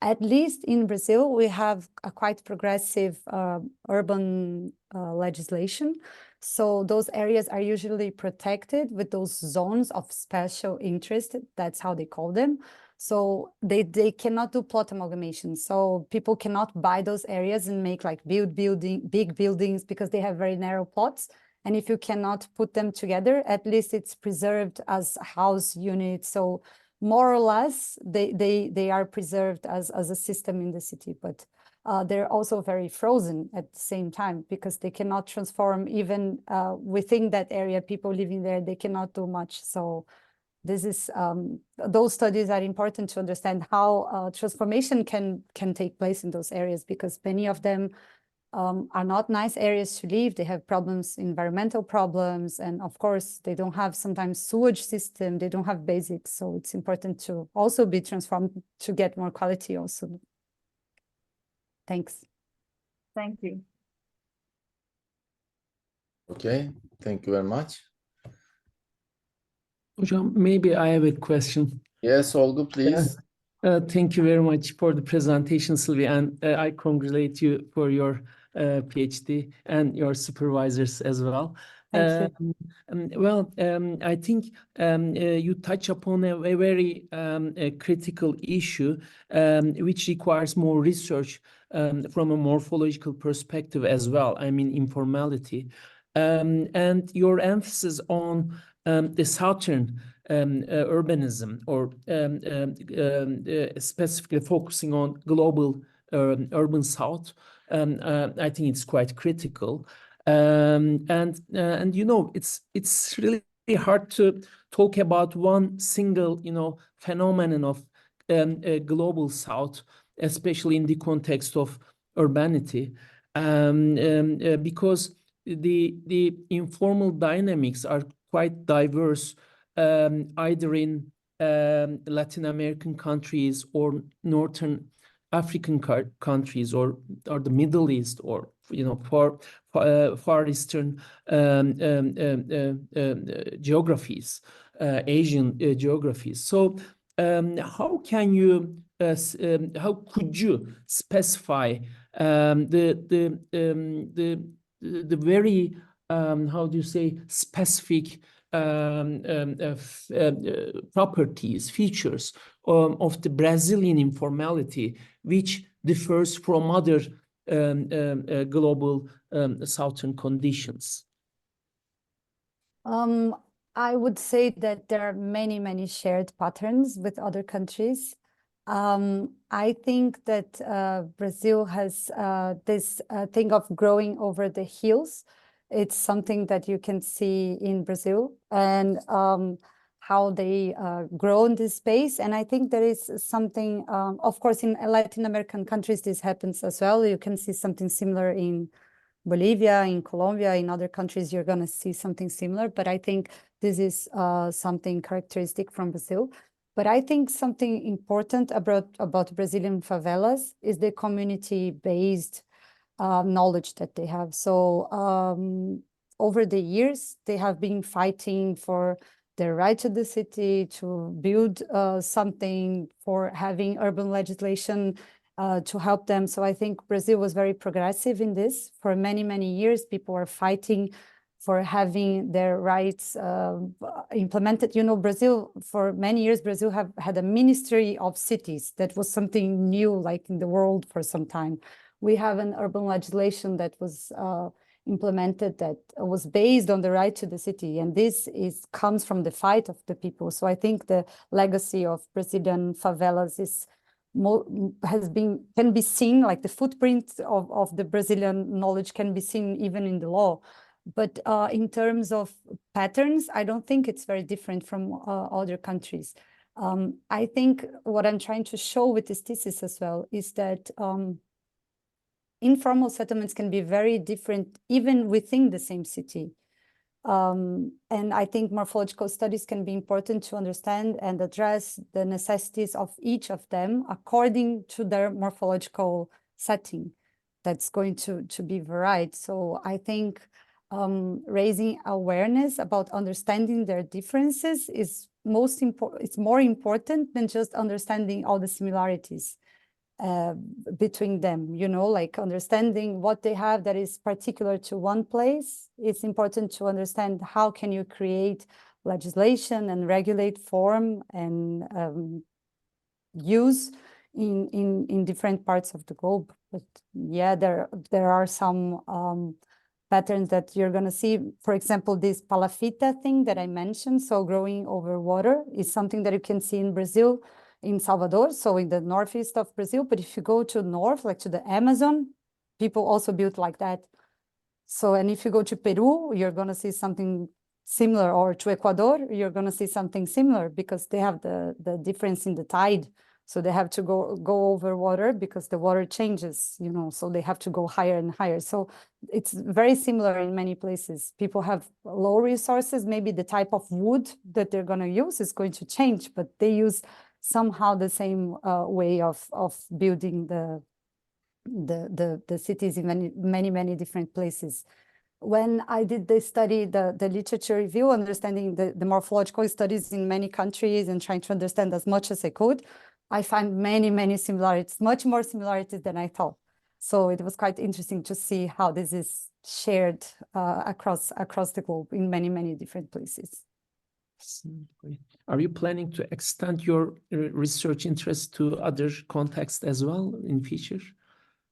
[SPEAKER 2] At least in Brazil, we have a quite progressive urban legislation. So those areas are usually protected with those zones of special interest. That's how they call them. So they cannot do plot amalgamation. So people cannot buy those areas and make like big buildings because they have very narrow plots. And if you cannot put them together, at least it's preserved as house units. So more or less they are preserved as a system in the city, but they're also very frozen at the same time because they cannot transform even within that area. People living there, they cannot do much. So this is those studies are important to understand how transformation can take place in those areas, because many of them are not nice areas to live. They have problems, environmental problems, and of course they don't have sometimes sewage system, they don't have basics. So it's important to also be transformed to get more quality also. Thanks.
[SPEAKER 6] Thank you.
[SPEAKER 1] Okay, thank you very much.
[SPEAKER 7] Hocam, maybe I have a question.
[SPEAKER 1] Yes, Olga, please.
[SPEAKER 7] Thank you very much for the presentation, Silvia, and I congratulate you for your PhD and your supervisors as well.
[SPEAKER 2] Thank you.
[SPEAKER 7] I think you touch upon a very critical issue which requires more research from a morphological perspective as well. I mean, informality. And your emphasis on the southern urbanism, or specifically focusing on global urban south, I think it's quite critical. And you know, it's really hard to talk about one single, you know, phenomenon of global south, especially in the context of urbanity, because the informal dynamics are quite diverse, either in Latin American countries or Northern African countries, or the Middle East, or you know, far Eastern geographies, Asian geographies. So how can you how could you specify the very how do you say, specific properties, features of the Brazilian informality, which differs from other global southern conditions?
[SPEAKER 2] I would say that there are many shared patterns with other countries. I think that Brazil has this thing of growing over the hills. It's something that you can see in Brazil, and how they grow in this space. And I think there is something, of course, in Latin American countries, this happens as well. You can see something similar in Bolivia, in Colombia, in other countries, you're going to see something similar. But I think this is something characteristic from Brazil. But I think something important about Brazilian favelas is the community-based knowledge that they have. So over the years, they have been fighting for their right to the city, to build something, for having urban legislation to help them. So I think Brazil was very progressive in this. For many years, people were fighting for having their rights implemented. You know, Brazil, for many years, Brazil have had a ministry of cities. That was something new, like in the world for some time. We have an urban legislation that was implemented that was based on the right to the city. And this comes from the fight of the people. So I think the legacy of Brazilian favelas is can be seen, like the footprint of the Brazilian knowledge can be seen even in the law. But in terms of patterns, I don't think it's very different from other countries. I think what I'm trying to show with this thesis as well is that informal settlements can be very different even within the same city. And I think morphological studies can be important to understand and address the necessities of each of them according to their morphological setting that's going to be varied. So I think raising awareness about understanding their differences is it's more important than just understanding all the similarities between them, you know, like understanding what they have that is particular to one place. It's important to understand how can you create legislation and regulate form and use in different parts of the globe. But yeah, there are some patterns that you're going to see. For example, this palafita thing that I mentioned, so growing over water, is something that you can see in Brazil, in Salvador, so in the northeast of Brazil. But if you go to north, like to the Amazon, people also built like that. So, and if you go to Peru, you're going to see something similar, or to Ecuador, you're going to see something similar, because they have the difference in the tide. So they have to go over water because the water changes, you know, so they have to go higher and higher. So it's very similar in many places. People have low resources. Maybe the type of wood that they're going to use is going to change, but they use somehow the same way of building the cities in many different places. When I did the study, the literature review, understanding the morphological studies in many countries and trying to understand as much as I could, I find many similarities, much more similarities than I thought. So it was quite interesting to see how this is shared across the globe in many different places.
[SPEAKER 7] Great. Are you planning to extend your research interest to other contexts as well in future?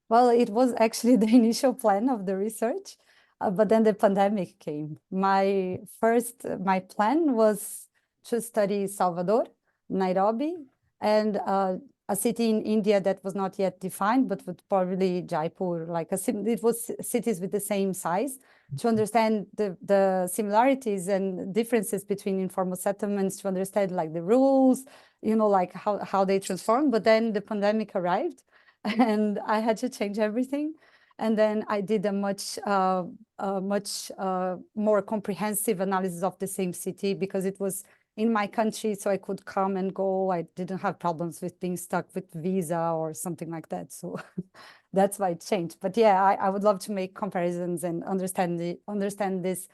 [SPEAKER 2] Well, it was actually the initial plan of the research, but then the pandemic came. My plan was to study Salvador, Nairobi, and a city in India that was not yet defined, but would probably Jaipur, like it was cities with the same size, to understand the similarities and differences between informal settlements, to understand like the rules, you know, like how they transform. But then the pandemic arrived and I had to change everything. And then I did a much more comprehensive analysis of the same city, because it was in my country, so I could come and go. I didn't have problems with being stuck with visa or something like that. So that's why it changed. But yeah, I would love to make comparisons and understand this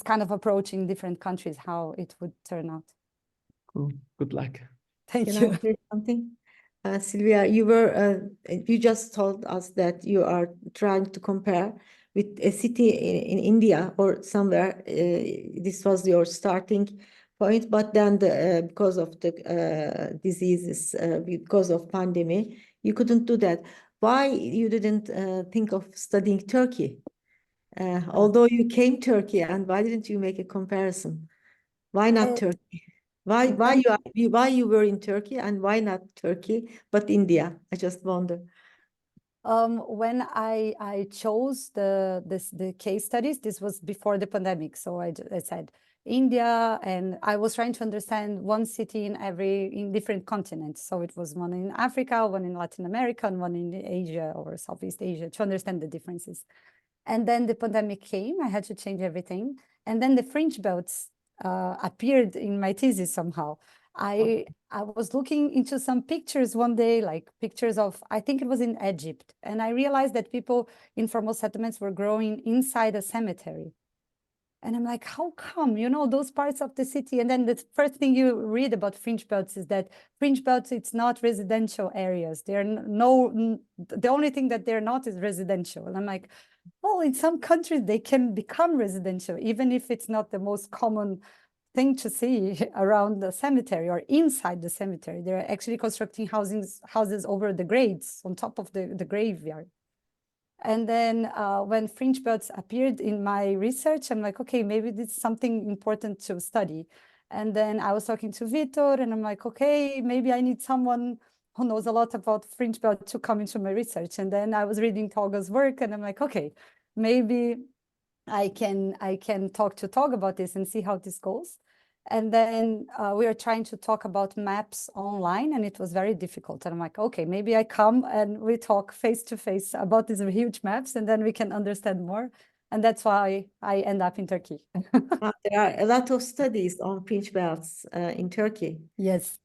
[SPEAKER 2] kind of approach in different countries, how it would turn out.
[SPEAKER 7] Cool. Good luck.
[SPEAKER 2] Thank
[SPEAKER 4] Can
[SPEAKER 2] you.
[SPEAKER 4] I say something? Silvia, you just told us that you are trying to compare with a city in India or somewhere. This was your starting point, but then because of the diseases, because of pandemic, you couldn't do that. Why you didn't think of studying Turkey? Although you came Turkey, and why didn't you make a comparison? Why not Turkey? Why you were in Turkey, and why not Turkey but India? I just wonder.
[SPEAKER 2] When I chose the case studies, this was before the pandemic. So I said India, and I was trying to understand one city in different continents. So it was one in Africa, one in Latin America, and one in Asia or Southeast Asia, to understand the differences. And then the pandemic came. I had to change everything. And then the fringe belts appeared in my thesis somehow. I was looking into some pictures one day, like pictures of, I think it was in Egypt. And I realized that informal settlements were growing inside a cemetery. And I'm like, how come, you know, those parts of the city? And then the first thing you read about fringe belts is that fringe belts, it's not residential areas. The only thing that they're not is residential. And I'm like, well, in some countries, they can become residential, even if it's not the most common thing to see around the cemetery or inside the cemetery. They're actually constructing houses over the graves, on top of the graveyard. And then when fringe belts appeared in my research, I'm like, okay, maybe this is something important to study. And then I was talking to Vitor, and I'm like, okay, maybe I need someone who knows a lot about fringe belt to come into my research. And then I was reading Tolga's work, and I'm like, okay, maybe I can talk to Tolga about this and see how this goes. And then we were trying to talk about maps online, and it was very difficult. And I'm like, okay, maybe I come and we talk face to face about these huge maps, and then we can understand more. And that's why I end up in Turkey.
[SPEAKER 4] There are a lot of studies on fringe belts in Turkey.
[SPEAKER 2] Yes.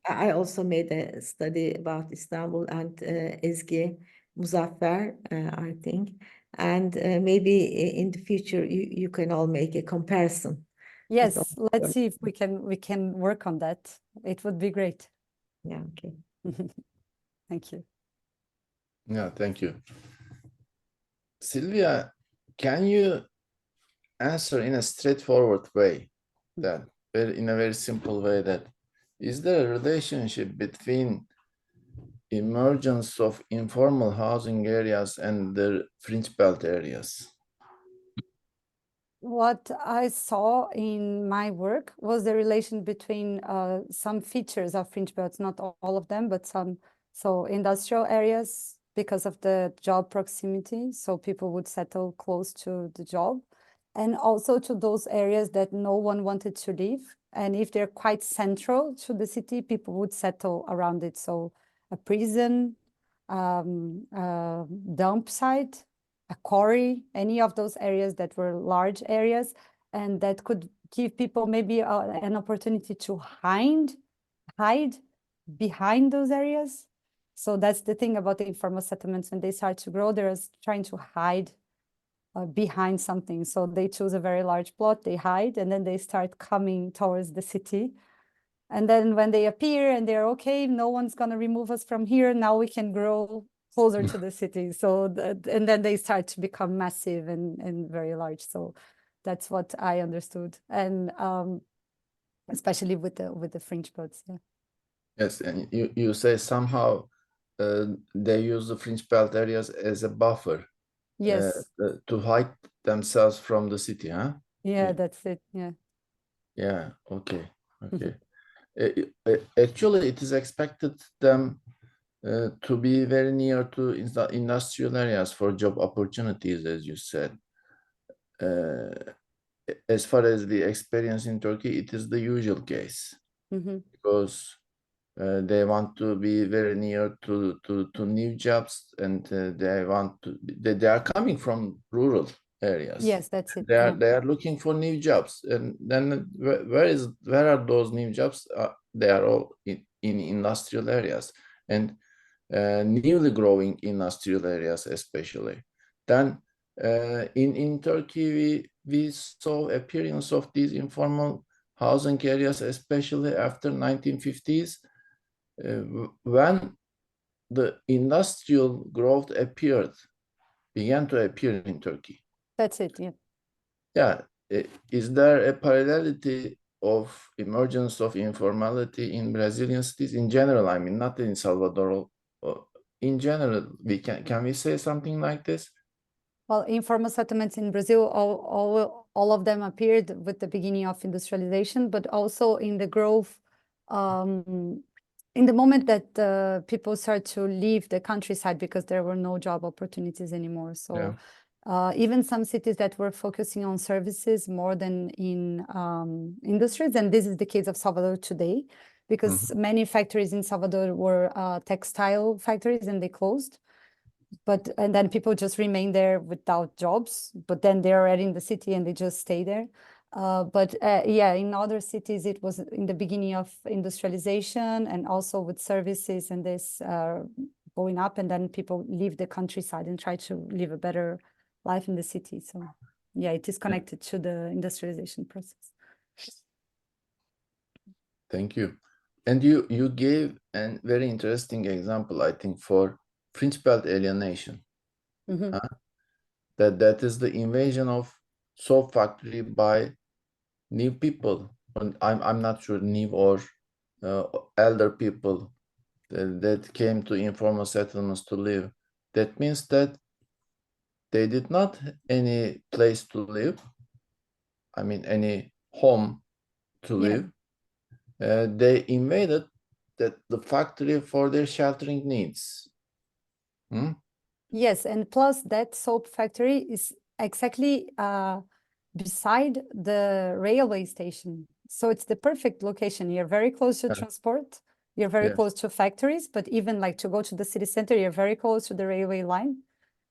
[SPEAKER 4] I also made a study about Istanbul and Ezgi Muzaffer, I think. And maybe in the future you can all make a comparison.
[SPEAKER 2] Yes, let's see if we can work on that. It would be great.
[SPEAKER 4] Yeah, okay.
[SPEAKER 2] Thank you.
[SPEAKER 1] Yeah, thank you. Silvia, can you answer in a straightforward way, in a very simple way, that is there a relationship between emergence of informal housing areas and the fringe belt areas?
[SPEAKER 2] what I saw in my work was the relation between some features of fringe belts, not all of them, but some. So industrial areas, because of the job proximity, so people would settle close to the job, and also to those areas that no one wanted to live. And if they're quite central to the city, people would settle around it. So a prison, dump site, a quarry, any of those areas that were large areas, and that could give people maybe an opportunity to hide behind those areas. So that's the thing about the informal settlements. When they start to grow, they're trying to hide behind something. So they choose a very large plot, they hide, and then they start coming towards the city. And then when they appear and they're okay, no one's going to remove us from here. Now we can grow closer to the city. So, and then they start to become massive and very large. So that's what I understood. And especially with the fringe belts. Yeah.
[SPEAKER 1] Yes, and you say somehow they use the fringe belt areas as a buffer.
[SPEAKER 2] Yes.
[SPEAKER 1] To hide themselves from the city, huh?
[SPEAKER 2] Yeah, that's it. Yeah.
[SPEAKER 1] Yeah, okay. Actually, it is expected them to be very near to industrial areas for job opportunities, as you said. As far as the experience in Turkey, it is the usual case because they want to be very near to new jobs, and they are coming from rural areas.
[SPEAKER 2] Yes, that's it.
[SPEAKER 1] They are looking for new jobs, and then where are those new jobs? They are all in industrial areas and newly growing industrial areas, especially. Then in Turkey, we saw appearance of these informal housing areas, especially after 1950s. When the industrial growth began to appear in Turkey.
[SPEAKER 2] That's it, yeah.
[SPEAKER 1] Yeah, is there a parallelity of emergence of informality in Brazilian cities in general? I mean, not in Salvador. In general, can we say something like this?
[SPEAKER 2] Well, informal settlements in Brazil, all of them appeared with the beginning of industrialization, but also in the growth. In the moment that people start to leave the countryside because there were no job opportunities anymore. So even some cities that were focusing on services more than in industries, and this is the case of Salvador today, because many factories in Salvador were textile factories and they closed. And then people just remain there without jobs, but then they're already in the city and they just stay there. Yeah, in other cities, it was in the beginning of industrialization and also with services and this going up, and then people leave the countryside and try to live a better life in the city. So yeah, it is connected to the industrialization process.
[SPEAKER 1] Thank you. And you gave a very interesting example, I think, for fringe belt alienation. That is the invasion of soap factory by new people. I'm not sure, new or elder people that came to informal settlements to live. That means that they did not have any place to live. I mean, any home to live. They invaded the factory for their sheltering needs.
[SPEAKER 2] Yes, and plus that soap factory is exactly beside the railway station. So it's the perfect location. You're very close to transport. You're very close to factories, but even like to go to the city center, you're very close to the railway line.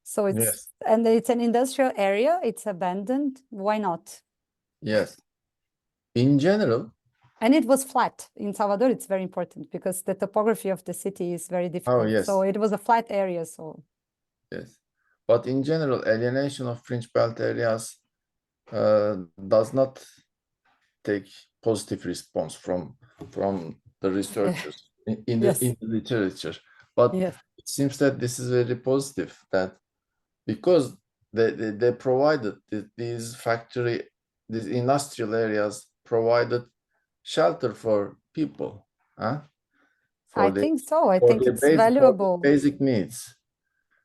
[SPEAKER 2] So it's, and it's an industrial area. It's abandoned. Why not?
[SPEAKER 1] Yes. In general.
[SPEAKER 2] And it was flat. In Salvador, it's very important because the topography of the city is very difficult.
[SPEAKER 1] Oh, yes.
[SPEAKER 2] So it was a flat area. So
[SPEAKER 1] yes, but in general, alienation of fringe belt areas does not take positive response from the researchers in the literature. But it seems that this is very positive, that because they provided these industrial areas provided shelter for people.
[SPEAKER 2] I think so. I think it's valuable.
[SPEAKER 1] Basic needs.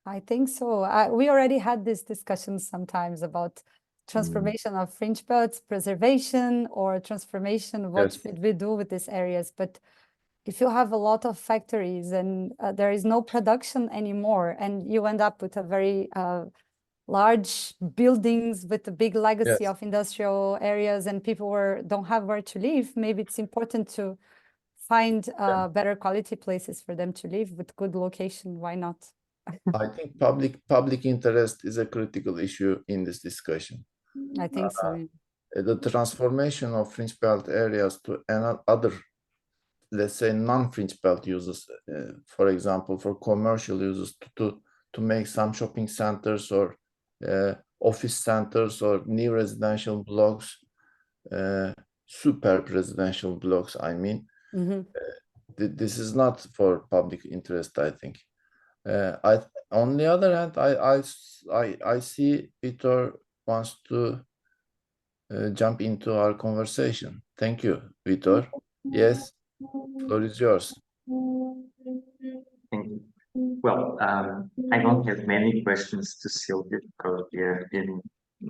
[SPEAKER 2] I think so. We already had this discussion sometimes about transformation of fringe belts, preservation, or transformation, what
[SPEAKER 1] Yes.
[SPEAKER 2] should we do with these areas? But if you have a lot of factories and there is no production anymore, and you end up with a very large buildings with a big legacy
[SPEAKER 1] Yes.
[SPEAKER 2] of industrial areas, and people don't have where to live, maybe it's important to find better quality places for them to live with good location. Why not?
[SPEAKER 1] I think public interest is a critical issue in this discussion.
[SPEAKER 2] I think so.
[SPEAKER 1] The transformation of fringe belt areas to other, let's say, non-fringe belt uses, for example, for commercial uses, to make some shopping centers or office centers or new residential blocks, superb residential blocks, I mean. This is not for public interest, I think. On the other hand, I see Vitor wants to jump into our conversation. Thank you, Vitor. Yes, floor is yours.
[SPEAKER 3] Thank you. Well, I don't have many questions to Silvia because we have been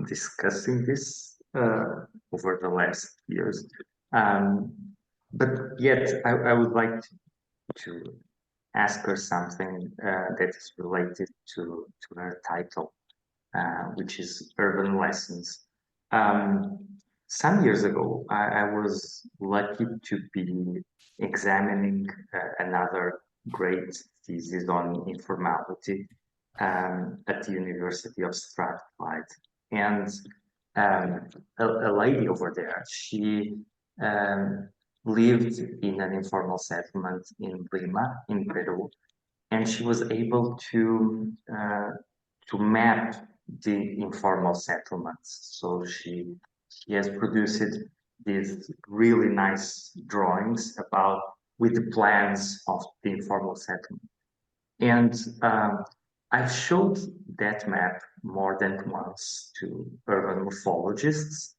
[SPEAKER 3] discussing this over the last years. But yet, I would like to ask her something that is related to her title, which is Urban Lessons. Some years ago, I was lucky to be examining another great thesis on informality at the University of Strathclyde. And a lady over there, she lived in an informal settlement in Lima, in Peru, and she was able to map the informal settlements. So she has produced these really nice drawings with the plans of the informal settlement. And I've showed that map more than once to urban morphologists,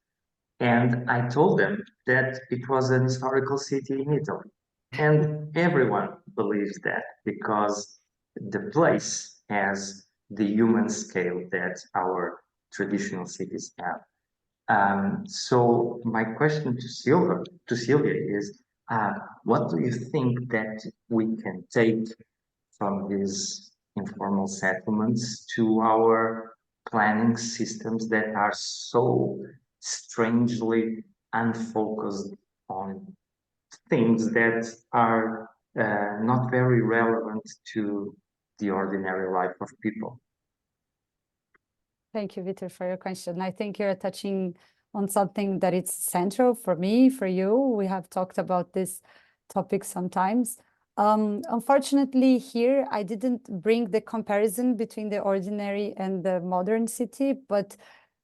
[SPEAKER 3] and I told them that it was an historical city in Italy. And everyone believes that because the place has the human scale that our traditional cities have. So my question to Silvia is, what do you think that we can take from these informal settlements to our planning systems that are so strangely unfocused on things that are not very relevant to the ordinary life of people?
[SPEAKER 2] Thank you, Vitor, for your question. I think you're touching on something that is central for me, for you. We have talked about this topic sometimes. Unfortunately, here, I didn't bring the comparison between the ordinary and the modern city, but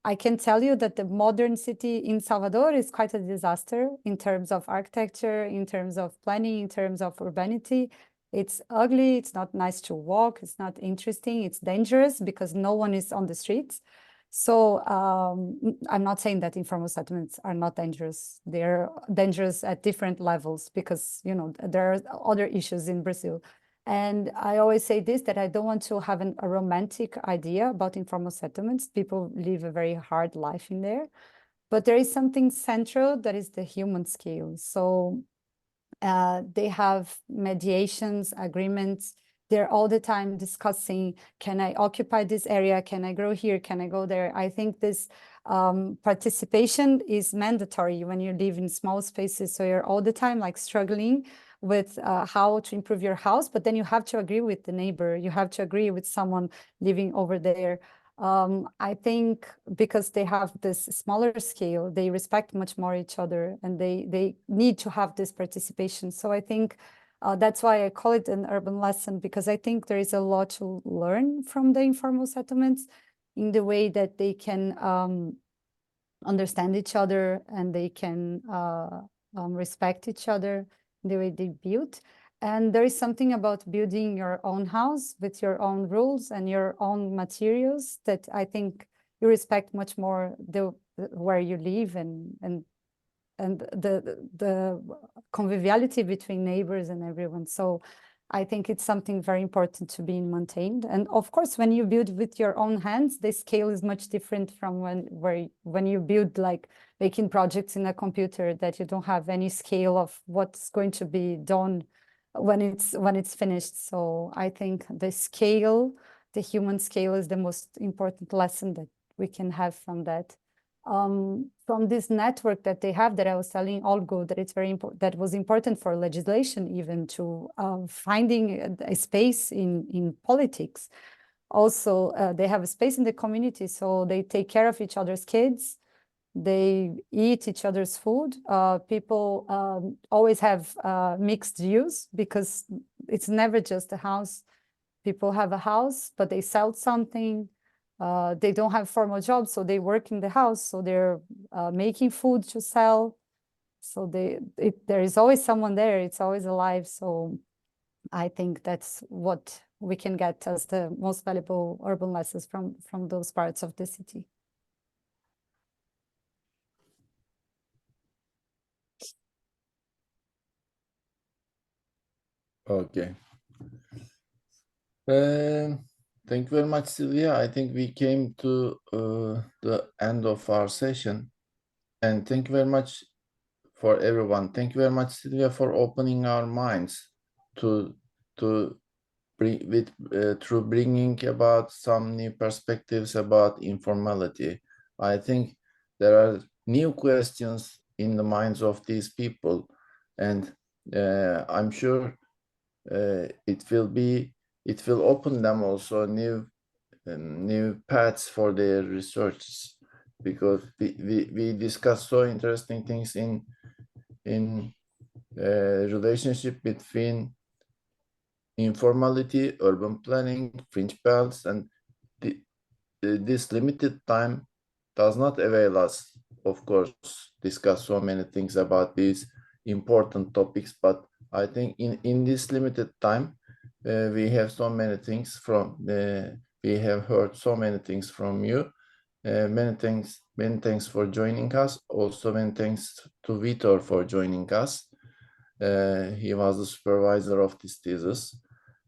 [SPEAKER 2] I can tell you that the modern city in Salvador is quite a disaster in terms of architecture, in terms of planning, in terms of urbanity. It's ugly, it's not nice to walk, it's not interesting, it's dangerous because no one is on the streets. So I'm not saying that informal settlements are not dangerous. They're dangerous at different levels because, you know, there are other issues in Brazil. And I always say this, that I don't want to have a romantic idea about informal settlements. People live a very hard life in there. But there is something central that is the human scale. So they have mediations, agreements. They're all the time discussing, can I occupy this area? Can I grow here? Can I go there? I think this participation is mandatory when you live in small spaces. So you're all the time like struggling with how to improve your house, but then you have to agree with the neighbor. You have to agree with someone living over there. I think because they have this smaller scale, they respect much more each other, and they need to have this participation. So I think that's why I call it an urban lesson, because I think there is a lot to learn from the informal settlements in the way that they can understand each other and they can respect each other, the way they build. And there is something about building your own house with your own rules and your own materials that I think you respect much more where you live and the conviviality between neighbors and everyone. So I think it's something very important to be maintained. And of course, when you build with your own hands, the scale is much different from when you build like making projects in a computer that you don't have any scale of what's going to be done when it's finished. So I think the scale, the human scale, is the most important lesson that we can have from that. From this network that they have, that I was telling Olga, that it's very important, that was important for legislation, even to finding a space in politics. Also, they have a space in the community, so they take care of each other's kids. They eat each other's food. People always have mixed use, because it's never just a house. People have a house, but they sell something. They don't have formal jobs, so they work in the house. So they're making food to sell. So there is always someone there. It's always alive. So I think that's what we can get as the most valuable urban lessons from those parts of the city.
[SPEAKER 1] Okay. Thank you very much, Silvia. I think we came to the end of our session. And thank you very much for everyone. Thank you very much, Silvia, for opening our minds to bring through bringing about some new perspectives about informality. I think there are new questions in the minds of these people, and I'm sure it will open them also new paths for their research, because we discuss so interesting things in relationship between informality, urban planning, fringe belts, and this limited time does not avail us, of course, discuss so many things about these important topics. But I think in this limited time, we have so many things we have heard so many things from you. Many thanks for joining us. Also, many thanks to Vitor for joining us. He was the supervisor of this thesis.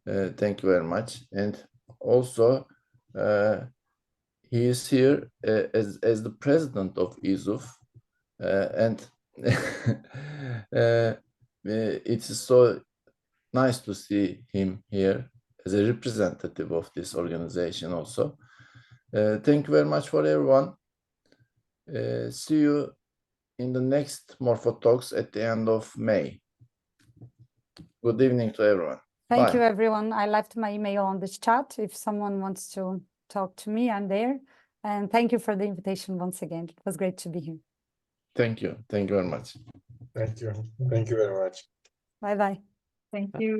[SPEAKER 1] Thank you very much. And also, he is here as the president of ISUF, and it's so nice to see him here as a representative of this organization also. Thank you very much for everyone. See you in the next Morpho Talks at the end of May. Good evening to everyone.
[SPEAKER 2] Thank
[SPEAKER 1] Bye.
[SPEAKER 2] you, everyone. I left my email on this chat. If someone wants to talk to me, I'm there. And thank you for the invitation once again. It was great to be here.
[SPEAKER 1] Thank you. Thank you very much.
[SPEAKER 8] Thank you. Thank you very much.
[SPEAKER 2] Bye-bye.
[SPEAKER 6] Thank you.